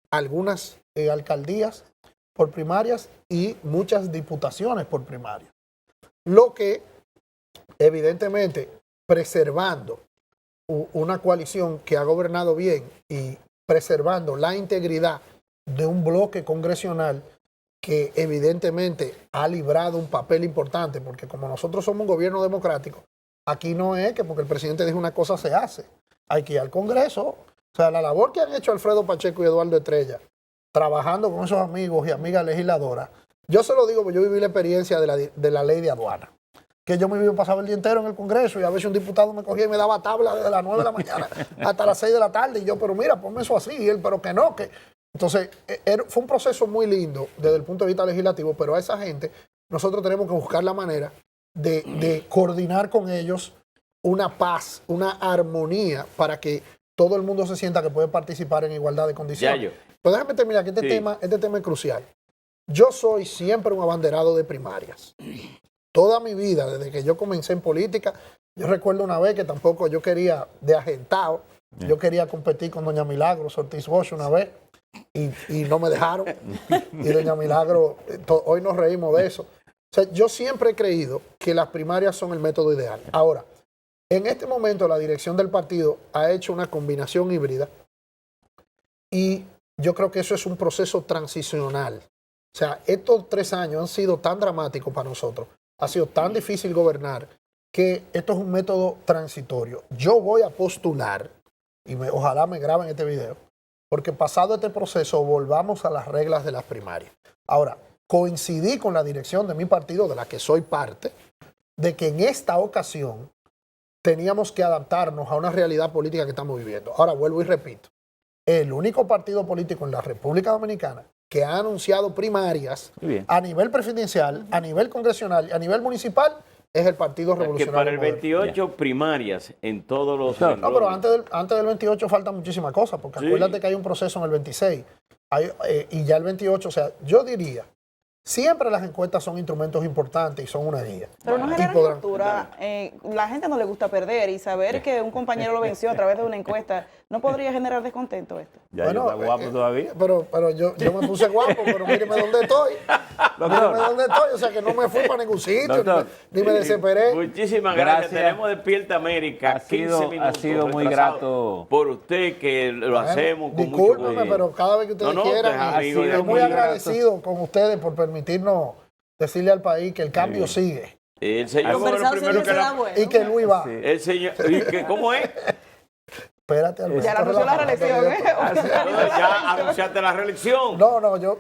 algunas alcaldías por primarias y muchas diputaciones por primaria. Lo que, evidentemente, preservando una coalición que ha gobernado bien y preservando la integridad de un bloque congresional que evidentemente ha librado un papel importante, porque como nosotros somos un gobierno democrático, aquí no es que porque el presidente dijo una cosa se hace. Hay que ir al Congreso. O sea, la labor que han hecho Alfredo Pacheco y Eduardo Estrella, trabajando con esos amigos y amigas legisladoras, yo se lo digo porque yo viví la experiencia de la ley de aduana, que yo me iba pasaba el día entero en el Congreso y a veces un diputado me cogía y me daba tabla desde las 9 de la mañana hasta las 6 de la tarde, y yo, pero mira, ponme eso así, y él, pero que no, que... Entonces, fue un proceso muy lindo desde el punto de vista legislativo, pero a esa gente nosotros tenemos que buscar la manera de coordinar con ellos una paz, una armonía para que todo el mundo se sienta que puede participar en igualdad de condiciones. Yayo. Pero déjame terminar, que este tema es crucial. Yo soy siempre un abanderado de primarias. Toda mi vida, desde que yo comencé en política, yo recuerdo una vez que tampoco yo quería de agentado, yo quería competir con doña Milagros Ortiz Bosch una vez, y no me dejaron. Y doña Milagro, hoy nos reímos de eso. O sea, yo siempre he creído que las primarias son el método ideal. Ahora, en este momento la dirección del partido ha hecho una combinación híbrida y yo creo que eso es un proceso transicional. O sea, estos 3 años han sido tan dramáticos para nosotros, ha sido tan difícil gobernar, que esto es un método transitorio. Yo voy a postular, y ojalá me graben este video, porque pasado este proceso volvamos a las reglas de las primarias. Ahora, coincidí con la dirección de mi partido, de la que soy parte, de que en esta ocasión teníamos que adaptarnos a una realidad política que estamos viviendo. Ahora vuelvo y repito, el único partido político en la República Dominicana que ha anunciado primarias a nivel presidencial, a nivel congresional y a nivel municipal es el Partido Revolucionario Que para el Moderno. 28 primarias en todos los... No, pero antes del 28 faltan muchísimas cosas, porque Sí. acuérdate que hay un proceso en el 26 y ya el 28, o sea, yo diría, siempre las encuestas son instrumentos importantes y son una guía. Pero no Y genera podrán- ruptura. La gente no le gusta perder, y saber que un compañero lo venció a través de una encuesta no podría generar descontento esto. Ya yo está guapo todavía. Pero yo me puse guapo, pero míreme dónde estoy. Míreme dónde estoy, o sea que no me fui para ningún sitio, Doctor, ni me desesperé. Muchísimas gracias. Gracias. Tenemos Despierta América. Ha sido- 15 minutos ha sido muy retrasado grato. por usted, que lo hacemos con mucho Discúlpeme, gusto. pero cada vez que ustedes No, quieran, te amigo, ha sido estoy muy muy agradecido con ustedes por permitirnos decirle al país que el cambio sigue El señor fue el Conversar primero siempre que se da la... bueno. y que Luis va. Sí. El señor... ¿y que cómo es? Espérate, Alberto. Ya le anunció la relájate, reelección, ¿eh? Ya anunciaste la reelección. No, yo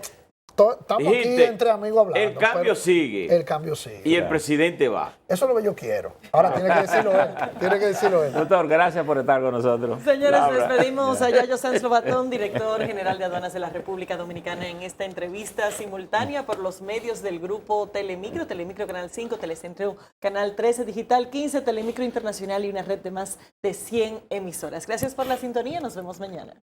Estamos aquí Dijiste, entre amigos hablando. el cambio pero sigue. El cambio sigue. Y el presidente va. Eso es lo que yo quiero. Ahora tiene que decirlo él. Tiene que decirlo él. Doctor, gracias por estar con nosotros. Señores, Laura. despedimos a Yayo Sanz Lobatón, director general de Aduanas de la República Dominicana, en esta entrevista simultánea por los medios del grupo Telemicro, Telemicro Canal 5, Telecentro Canal 13, Digital 15, Telemicro Internacional y una red de más de 100 emisoras. Gracias por la sintonía, nos vemos mañana.